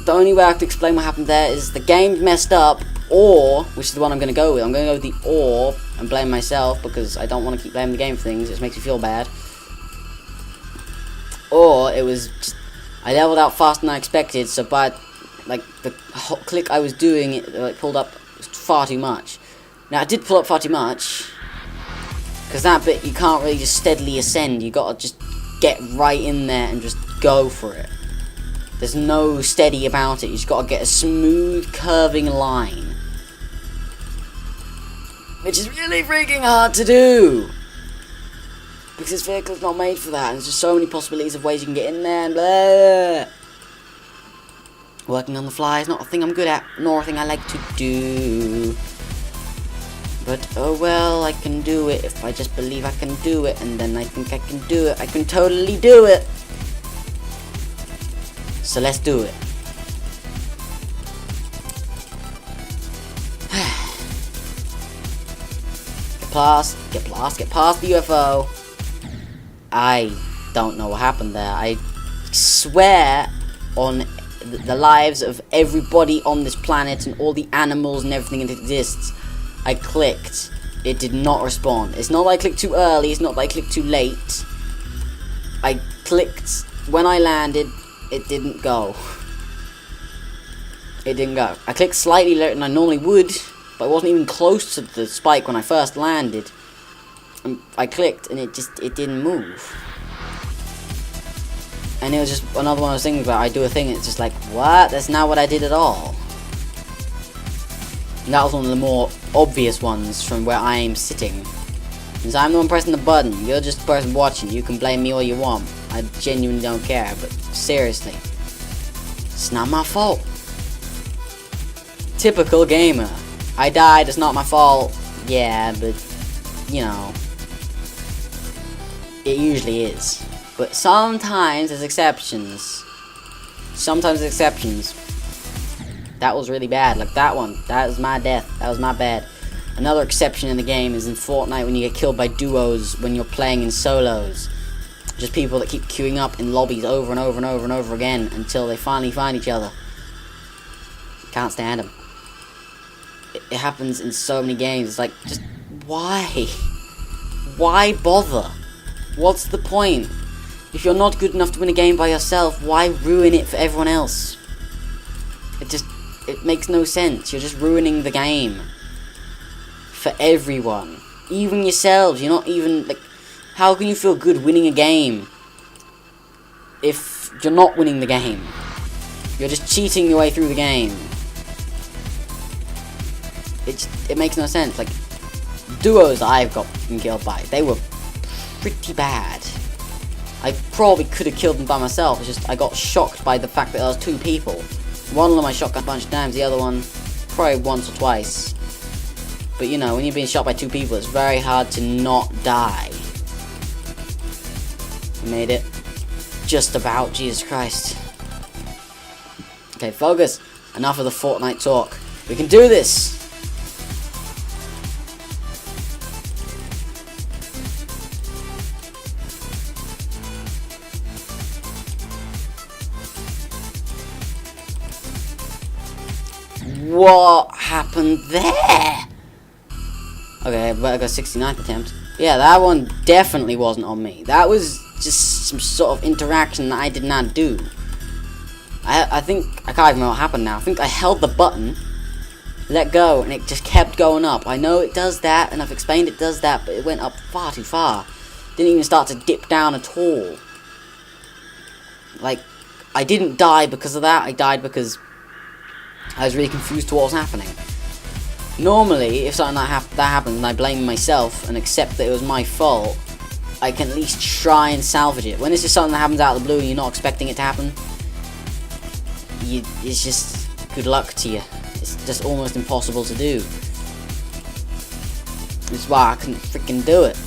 The only way I have to explain what happened there is the game's messed up, or, which is the one I'm going to go with. I'm going to go with the or and blame myself because I don't want to keep blaming the game for things. It just makes me feel bad. Or it was just, I leveled out faster than I expected, so by like the click I was doing, it pulled up far too much. Now, I did pull up far too much. Because that bit, you can't really just steadily ascend. You gotta just get right in there and just go for it. There's no steady about it. You just gotta get a smooth, curving line. Which is really freaking hard to do. Because this vehicle's not made for that. And there's just so many possibilities of ways you can get in there and blah. Working on the fly is not a thing I'm good at, nor a thing I like to do. But oh well, I can do it if I just believe I can do it, and then I think I can do it. I can totally do it. So let's do it. Get past the UFO. I don't know what happened there. I swear on the lives of everybody on this planet and all the animals and everything that exists. I clicked. It did not respond. It's not that I clicked too early. It's not that I clicked too late. I clicked when I landed. It didn't go. It didn't go. I clicked slightly later than I normally would, but I wasn't even close to the spike when I first landed. And I clicked and it didn't move. And it was just another one of those things where I do a thing and it's just like, what? That's not what I did at all. And that was one of the more obvious ones from where I am sitting. Since I'm the one pressing the button, you're just the person watching. You can blame me all you want. I genuinely don't care, but seriously, it's not my fault. Typical gamer. I died, it's not my fault. Yeah, but, you know, it usually is. But sometimes there's exceptions. Sometimes there's exceptions. That was really bad, like that one. That was my death. That was my bad. Another exception in the game is in Fortnite when you get killed by duos when you're playing in solos. Just people that keep queuing up in lobbies over and over and over and over again until they finally find each other. Can't stand them. It happens in so many games. It's like, just why? Why bother? What's the point? If you're not good enough to win a game by yourself, why ruin it for everyone else? It makes no sense. You're just ruining the game. For everyone. Even yourselves. You're not even, like, how can you feel good winning a game if you're not winning the game? You're just cheating your way through the game. It makes no sense. Like, duos I've gotten killed by, they were pretty bad. I probably could have killed them by myself. It's just I got shocked by the fact that there was two people. One of them I shot a bunch of times, the other one probably once or twice. But you know, when you're being shot by two people, it's very hard to not die. Made it. Just about, Jesus Christ. Okay, focus. Enough of the Fortnite talk. We can do this! What happened there? Okay, but I got 69th attempt. Yeah, that one definitely wasn't on me. That was just some sort of interaction that I did not do. I think, I can't even remember what happened now. I think I held the button, let go, and it just kept going up. I know it does that, and I've explained it does that, but it went up far too far. Didn't even start to dip down at all. Like, I didn't die because of that. I died because I was really confused to what was happening. Normally, if something like that happens and I blame myself and accept that it was my fault, I can at least try and salvage it. When it's just something that happens out of the blue and you're not expecting it to happen, it's just good luck to you. It's just almost impossible to do. That's why I couldn't freaking do it.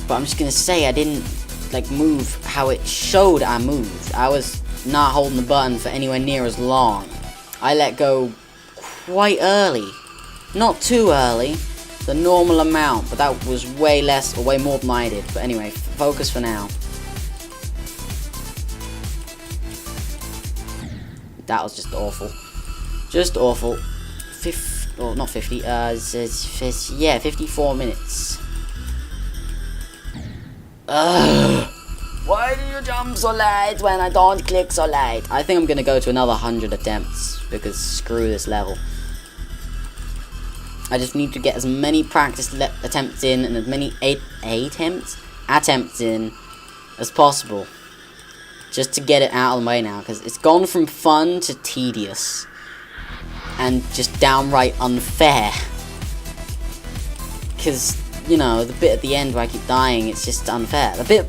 But I'm just gonna say I didn't like move how it showed I moved. I was not holding the button for anywhere near as long. I let go quite early. Not too early. The normal amount, but that was way less or way more than I did. But anyway, focus for now. That was just awful. Just awful. Not 50, yeah, 54 minutes. Ugh. Why do you jump so late when I don't click so late? I think I'm gonna go to another 100 attempts, because screw this level. I just need to get as many practice attempts in, and as many attempts in as possible. Just to get it out of the way now, because it's gone from fun to tedious. And just downright unfair. Because, you know, the bit at the end where I keep dying, it's just unfair. The bit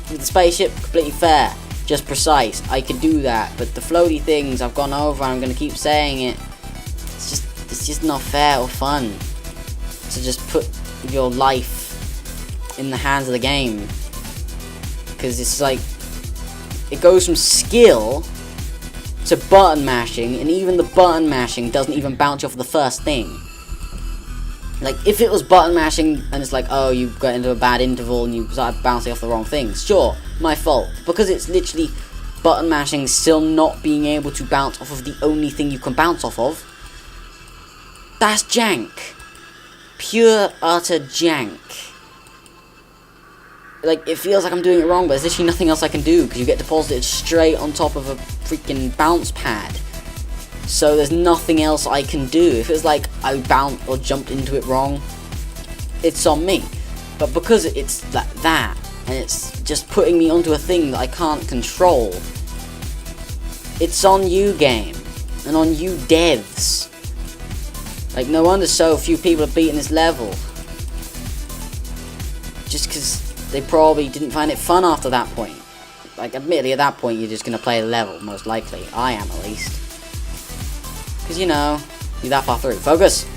with the spaceship, completely fair. Just precise. I could do that. But the floaty things, I've gone over and I'm going to keep saying it. It's it's just not fair or fun to just put your life in the hands of the game. Because it's like, it goes from skill to button mashing, and even the button mashing doesn't even bounce you off the first thing. Like, if it was button mashing and it's like, oh, you got into a bad interval and you started bouncing off the wrong things, sure, my fault. Because it's literally button mashing, still not being able to bounce off of the only thing you can bounce off of, that's jank. Pure, utter jank. Like, it feels like I'm doing it wrong, but there's literally nothing else I can do, because you get deposited straight on top of a freaking bounce pad. So there's nothing else I can do. If it's like I bounced or jumped into it wrong, it's on me. But because it's like that, and it's just putting me onto a thing that I can't control, it's on you, game, and on you devs. Like, no wonder so few people are beating this level. Just because they probably didn't find it fun after that point. Like, admittedly, at that point, you're just going to play the level, most likely. I am, at least. Because, you know, you're that far through. Focus!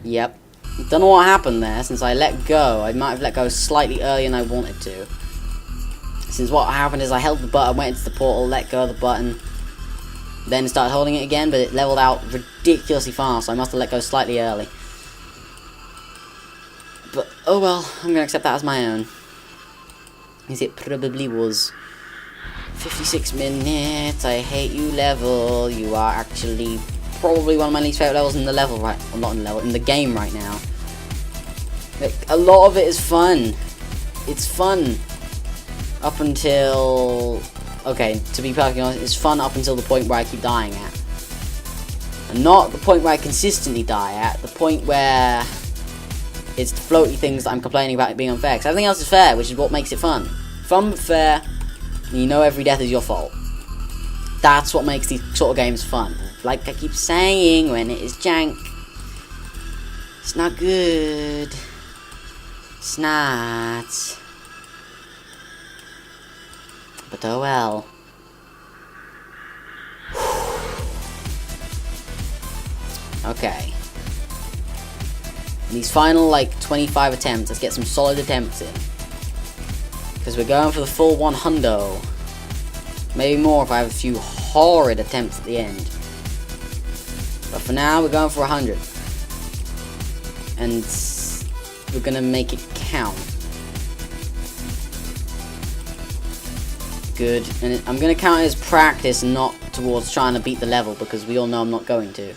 Yep. Don't know what happened there, since I let go. I might have let go slightly earlier than I wanted to. Since what happened is I held the button, went into the portal, let go of the button, then started holding it again, but it leveled out ridiculously fast, so I must have let go slightly early. But, oh well, I'm going to accept that as my own. As it probably was. 56 minutes, I hate you level. You are actually probably one of my least favourite levels in the level right, well, not in the level, in the game right now. Like, a lot of it is fun. It's fun up until, okay, to be perfectly honest, it's fun up until the point where I keep dying at. And not the point where I consistently die at, the point where it's the floaty things that I'm complaining about it being unfair. Because everything else is fair, which is what makes it fun. Fun but fair, and you know every death is your fault. That's what makes these sort of games fun. Like I keep saying, when it is jank, it's not good. It's not. But oh well. Okay. These final, like, 25 attempts, let's get some solid attempts in. Because we're going for the full 100. Maybe more if I have a few horrid attempts at the end. But for now, we're going for 100. And we're going to make it count. Good. And I'm going to count it as practice and not towards trying to beat the level, because we all know I'm not going to.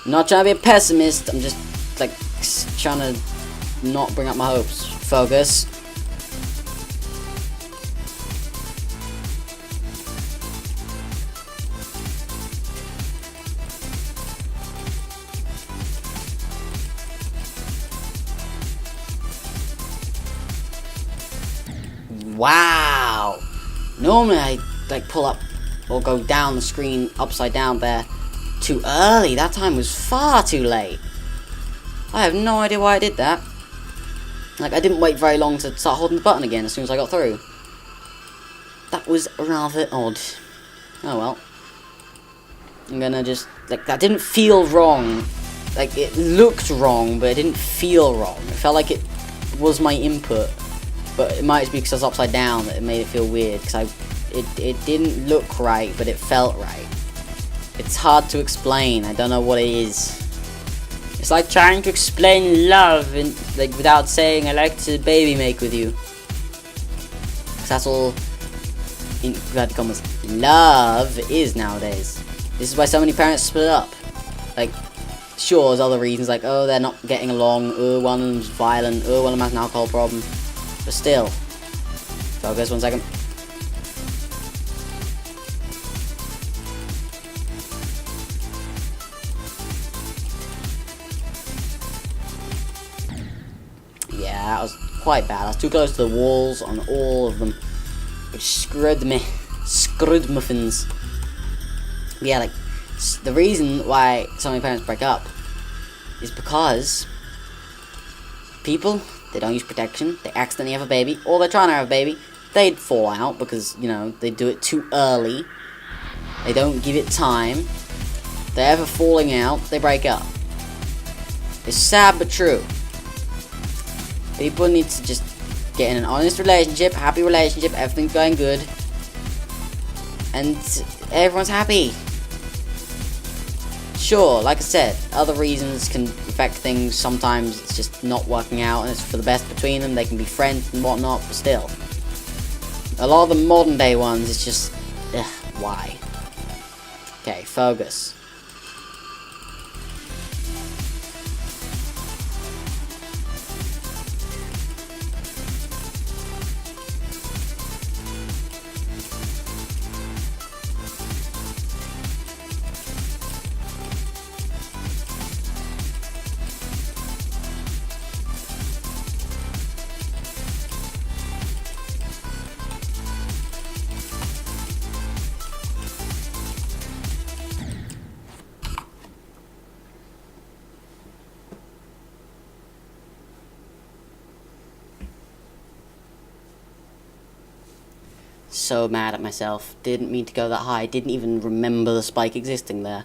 I'm not trying to be a pessimist, I'm just, like, trying to not bring up my hopes. Focus. Wow! Normally I, like, pull up or go down the screen upside down there too early. That time was far too late. I have no idea why I did that. Like, I didn't wait very long to start holding the button again as soon as I got through. That was rather odd. Oh well. I'm gonna just, like, that didn't feel wrong. Like, it looked wrong, but it didn't feel wrong. It felt like it was my input. But it might just be because I was upside down that it made it feel weird. Because it didn't look right, but it felt right. It's hard to explain. I don't know what it is. It's like trying to explain love, in, like, without saying I like to baby make with you. Because that's all, in inverted commas, love is nowadays. This is why so many parents split up. Like, sure, there's other reasons, like, oh, they're not getting along, oh, one of them's violent, oh, one of them has an alcohol problem. But still. Focus, 1 second. Yeah, that was quite bad. I was too close to the walls on all of them, which screwed me. Screwed muffins. Yeah, like, the reason why so many parents break up is because people, they don't use protection, they accidentally have a baby, or they're trying to have a baby, they'd fall out because, you know, they do it too early. They don't give it time. They're ever falling out, they break up. It's sad but true. People need to just get in an honest relationship, happy relationship, everything's going good, and everyone's happy. Sure, like I said, other reasons can affect things. Sometimes it's just not working out and it's for the best between them. They can be friends and whatnot, but still. A lot of the modern day ones, it's just, ugh, why? Okay, focus. So mad at myself. Didn't mean to go that high. Didn't even remember the spike existing there.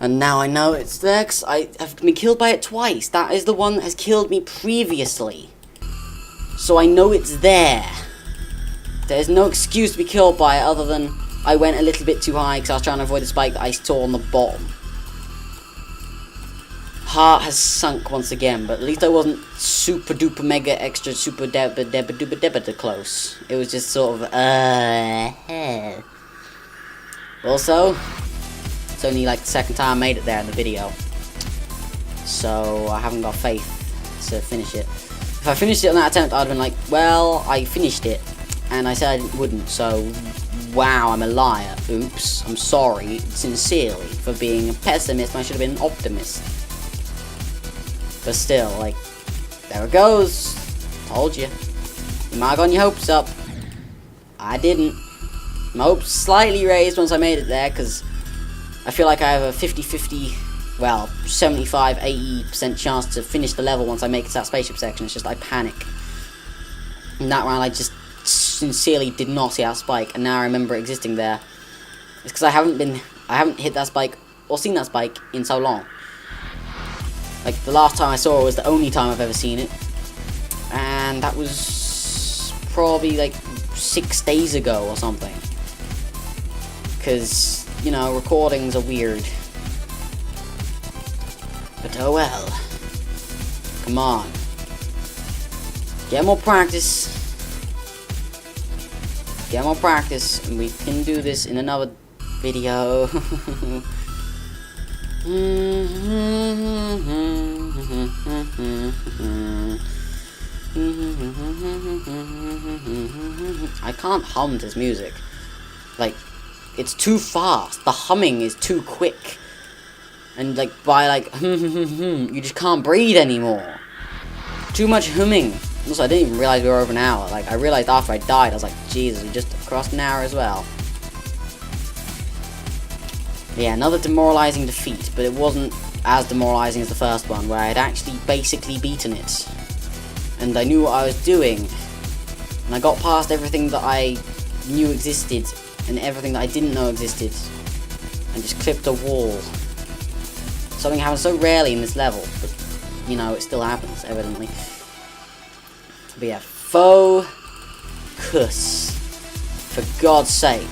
And now I know it's there because I have been killed by it twice. That is the one that has killed me previously. So I know it's there. There's no excuse to be killed by it other than I went a little bit too high because I was trying to avoid the spike that I saw on the bottom. Heart has sunk once again, but at least I wasn't super duper mega extra super debba close. It was just sort of Also, it's only like the second time I made it there in the video, so I haven't got faith to finish it. If I finished it on that attempt, I'd have been like, well, I finished it, and I said I wouldn't, so wow, I'm a liar. Oops, I'm sorry, sincerely, for being a pessimist. I should have been an optimist. But still, like, there it goes. Told you. You might have gotten your hopes up. I didn't. My hopes slightly raised once I made it there, because I feel like I have a 50-50, well, 75-80% chance to finish the level once I make it to that spaceship section. It's just I panic. In that round, I just sincerely did not see that spike, and now I remember it existing there. It's because I haven't hit that spike or seen that spike in so long. Like, the last time I saw it was the only time I've ever seen it. And that was probably, like, 6 days ago or something. Because, you know, recordings are weird. But oh well. Come on. Get more practice. Get more practice, and we can do this in another video. I can't hum this music. Like, it's too fast. The humming is too quick. And like, by like, you just can't breathe anymore. Too much humming. Also, I didn't even realize we were over an hour. Like, I realized after I died, I was like, Jesus, we just crossed an hour as well. Yeah, another demoralizing defeat, but it wasn't as demoralizing as the first one, where I had actually basically beaten it. And I knew what I was doing. And I got past everything that I knew existed, and everything that I didn't know existed, and just clipped a wall. Something happens so rarely in this level, but, you know, it still happens, evidently. But yeah, focus. For God's sake.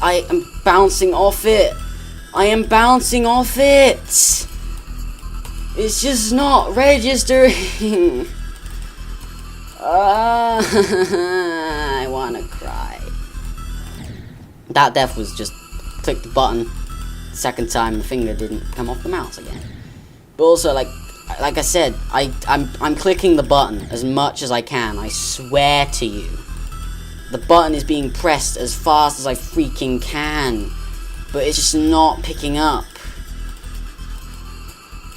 I am bouncing off it. I am bouncing off it. It's just not registering. I wanna cry. That death was just click the button. Second time the finger didn't come off the mouse again. But also, like I said, I'm clicking the button as much as I can. I swear to you. the button is being pressed as fast as I freaking can, but it's just not picking up.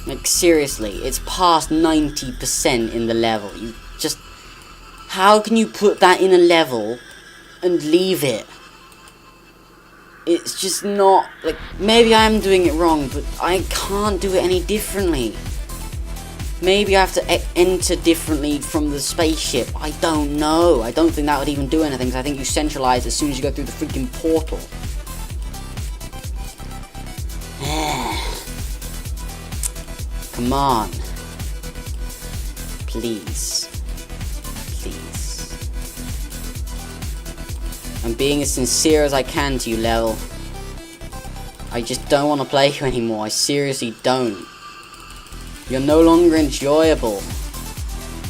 Like, seriously, it's past 90% in the level. You just... How can you put that in a level and leave it? It's just not... Like, maybe I'm doing it wrong, but I can't do it any differently. Maybe I have to enter differently from the spaceship. I don't know. I don't think that would even do anything, because I think you centralize as soon as you go through the freaking portal. Come on. Please. Please. I'm being as sincere as I can to you, level. I just don't want to play you anymore. I seriously don't. You're no longer enjoyable.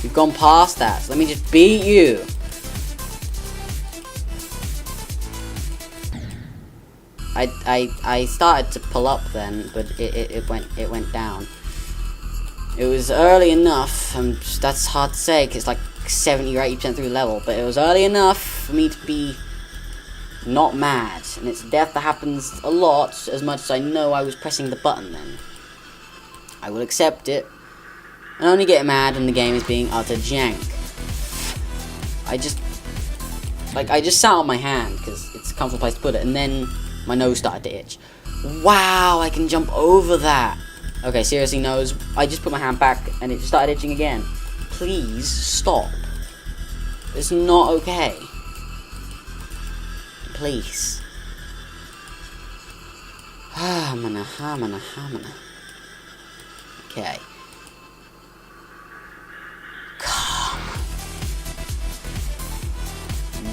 You've gone past that, so let me just beat you. I started to pull up then, but it went down. It was early enough, and that's hard to say, because it's like 70 or 80% through the level, but it was early enough for me to be not mad, and it's death that happens a lot, as much as I know I was pressing the button then. I will accept it, and only get mad when the game is being utter jank. I just sat on my hand, because it's a comfortable place to put it, and then my nose started to itch. Wow, I can jump over that. Okay, seriously, nose, I just put my hand back, and it just started itching again. Please, stop. It's not okay. Please. Hamana. Okay. Calm.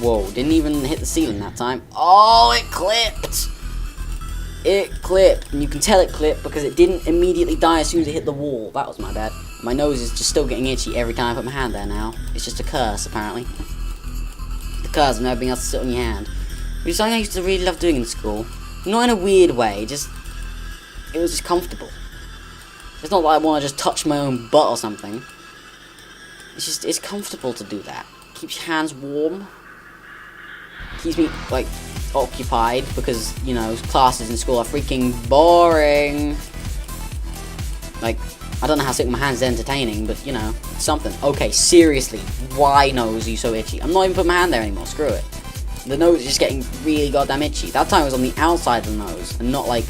Whoa, didn't even hit the ceiling that time. Oh, it clipped! It clipped, and you can tell it clipped because it didn't immediately die as soon as it hit the wall. That was my bad. My nose is just still getting itchy every time I put my hand there now. It's just a curse, apparently. The curse of never being able to sit on your hand. Which is something I used to really love doing in school. Not in a weird way, just... It was just comfortable. It's not like I want to just touch my own butt or something. It's just, it's comfortable to do that. Keeps your hands warm. Keeps me, like, occupied, because, you know, classes in school are freaking boring. Like, I don't know how sitting with my hands is entertaining, but, you know, it's something. Okay, seriously, why nose are you so itchy? I'm not even putting my hand there anymore, screw it. The nose is just getting really goddamn itchy. That time it was on the outside of the nose, and not, like,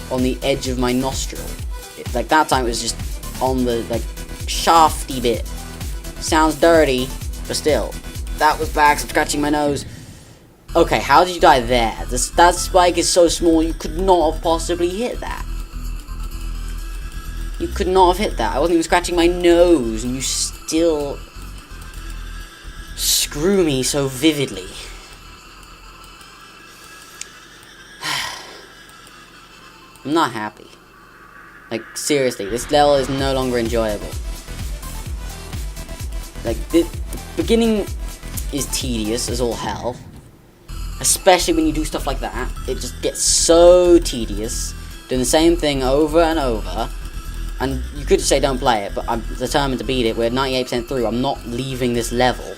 on the edge of my nostril. Like, that time it was just on the, like, shafty bit. Sounds dirty, but still. That was bad, 'cause I'm scratching my nose. Okay, how did you die there? That spike is so small, you could not have possibly hit that. You could not have hit that. I wasn't even scratching my nose, and you still screw me so vividly. I'm not happy. Like, seriously, this level is no longer enjoyable. Like, the beginning is tedious as all hell. Especially when you do stuff like that. It just gets so tedious. Doing the same thing over and over. And you could just say don't play it, but I'm determined to beat it. We're 98% through. I'm not leaving this level.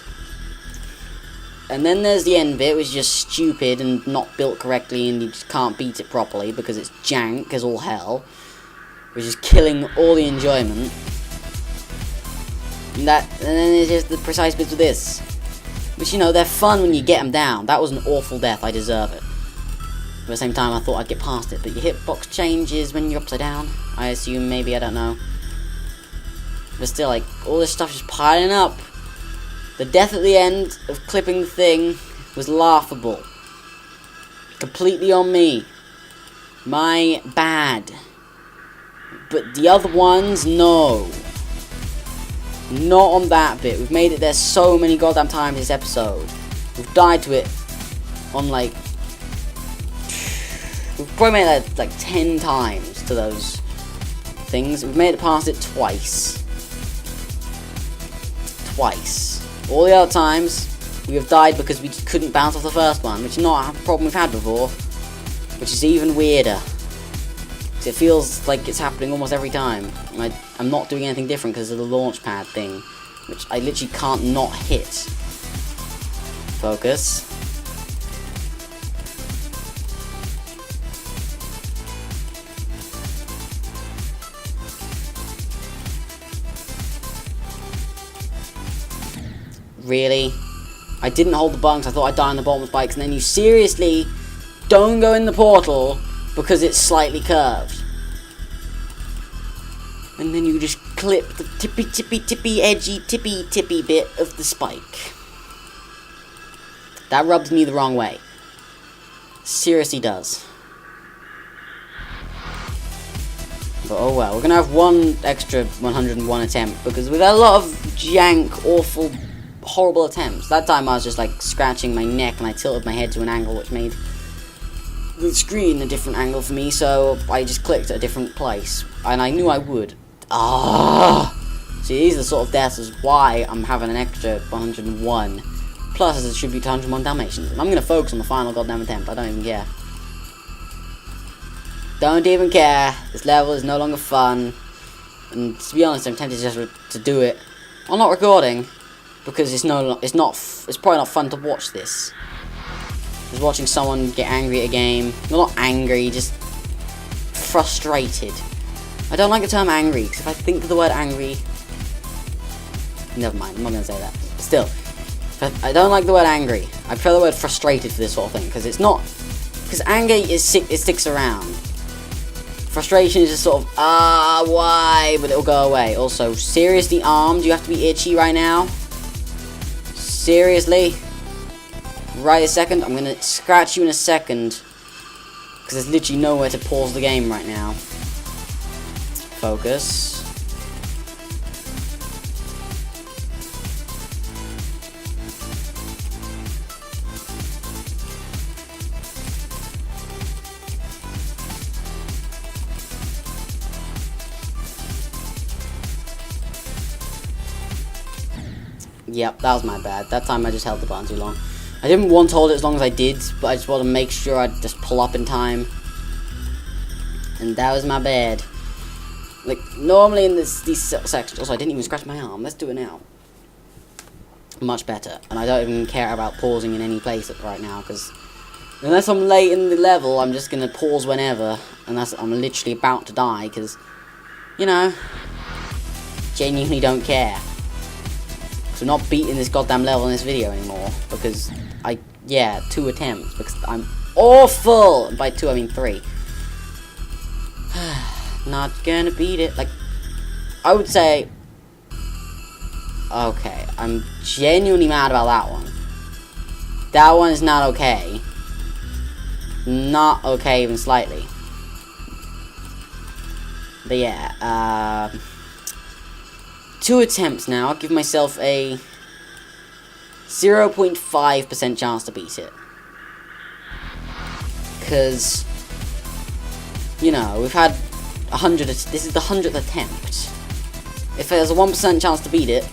And then there's the end bit, which is just stupid and not built correctly, and you just can't beat it properly because it's jank as all hell. Which is killing all the enjoyment. And then there's just the precise bits of this. Which, you know, they're fun when you get them down. That was an awful death, I deserve it. But at the same time, I thought I'd get past it. But your hitbox changes when you're upside down. I assume, maybe, I don't know. But still, like, all this stuff is piling up. The death at the end of clipping the thing was laughable. Completely on me. My bad. But the other ones, no. Not on that bit. We've made it there so many goddamn times this episode. We've died to it on, like... We've probably made it like 10 times to those things. We've made it past it twice. Twice. All the other times, we have died because we just couldn't bounce off the first one, which is not a problem we've had before. Which is even weirder. It feels like it's happening almost every time. I'm not doing anything different because of the launch pad thing, which I literally can't not hit. Focus. Really? I didn't hold the button because I thought I'd die on the bottom spikes, and then you seriously don't go in the portal because it's slightly curved. And then you just clip the tippy, edgy, tippy bit of the spike. That rubs me the wrong way. Seriously does. But oh well, we're gonna have one extra 101 attempt because we've had a lot of jank, awful, horrible attempts. That time I was just like scratching my neck and I tilted my head to an angle which made the screen a different angle for me, so I just clicked at a different place. And I knew I would. See, these are the sort of deaths is why I'm having an extra 101. Plus as a tribute to 101 Dalmatians. And I'm gonna focus on the final goddamn attempt. I don't even care. Don't even care. This level is no longer fun. And to be honest, I'm tempted just to do it. I'm not recording because it's probably not fun to watch this. Just watching someone get angry at a game. Well, not angry, just frustrated. I don't like the term angry because if I think of the word angry, never mind. I'm not gonna say that. But still, I don't like the word angry. I prefer the word frustrated for this sort of thing because it's not. Because anger is sick. It sticks around. Frustration is just sort of why, but it'll go away. Also, seriously, arm, do you have to be itchy right now? Seriously? Right a second. I'm gonna scratch you in a second because there's literally nowhere to pause the game right now. Focus. Yep, that was my bad. That time I just held the button too long. I didn't want to hold it as long as I did, but I just wanted to make sure I'd just pull up in time. And that was my bad. Like, normally in these sections... Also, I didn't even scratch my arm. Let's do it now. Much better. And I don't even care about pausing in any place right now, because... Unless I'm late in the level, I'm just going to pause whenever. Unless I'm literally about to die, because... You know... Genuinely don't care. Because we're not beating this goddamn level in this video anymore. Because yeah, 2 attempts. Because I'm awful! And by 2, I mean 3. Not gonna beat it. Like, I would say... Okay, I'm genuinely mad about that one. That one is not okay. Not okay even slightly. But yeah, 2 attempts now. I'll give myself a 0.5% chance to beat it. Because, you know, we've had 100. This is the 100th attempt. If there's a 1% chance to beat it,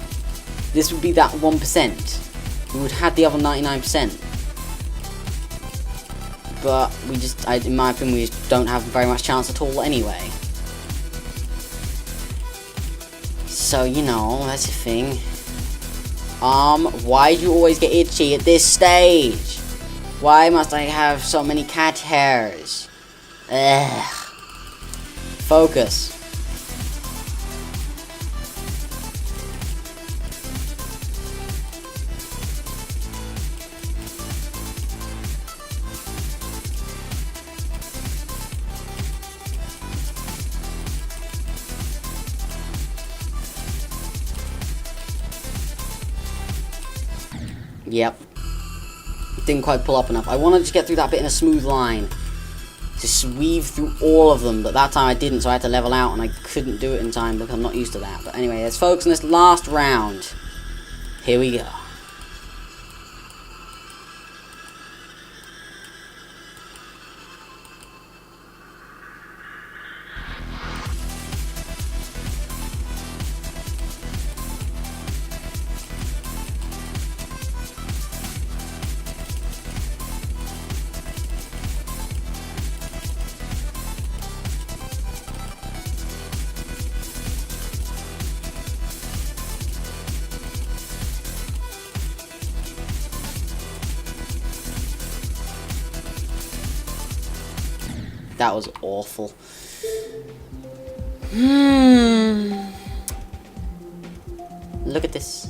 this would be that 1%. We would have the other 99%. But we just, in my opinion, we just don't have very much chance at all anyway. So, you know, that's the thing. Why do you always get itchy at this stage? Why must I have so many cat hairs? Ugh. Focus. Yep. Didn't quite pull up enough. I wanted to get through that bit in a smooth line. To weave through all of them, but that time I didn't, so I had to level out, and I couldn't do it in time because I'm not used to that. But anyway, let's focus on this last round. Here we go. That was awful. Look at this.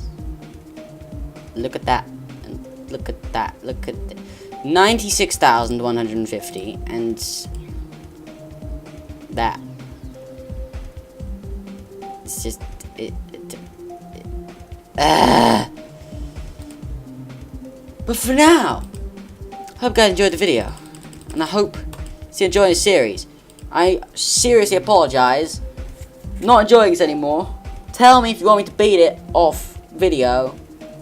Look at that. And look at that. Look at 96,150 and that. It's just But for now, I hope you guys enjoyed the video, and I hope you're enjoying the series. I seriously apologise, not enjoying this anymore. Tell me if you want me to beat it off video,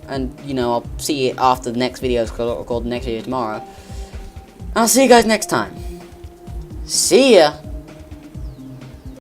and you know, I'll see it after the next video, because I'll record the next video tomorrow. I'll see you guys next time. See ya!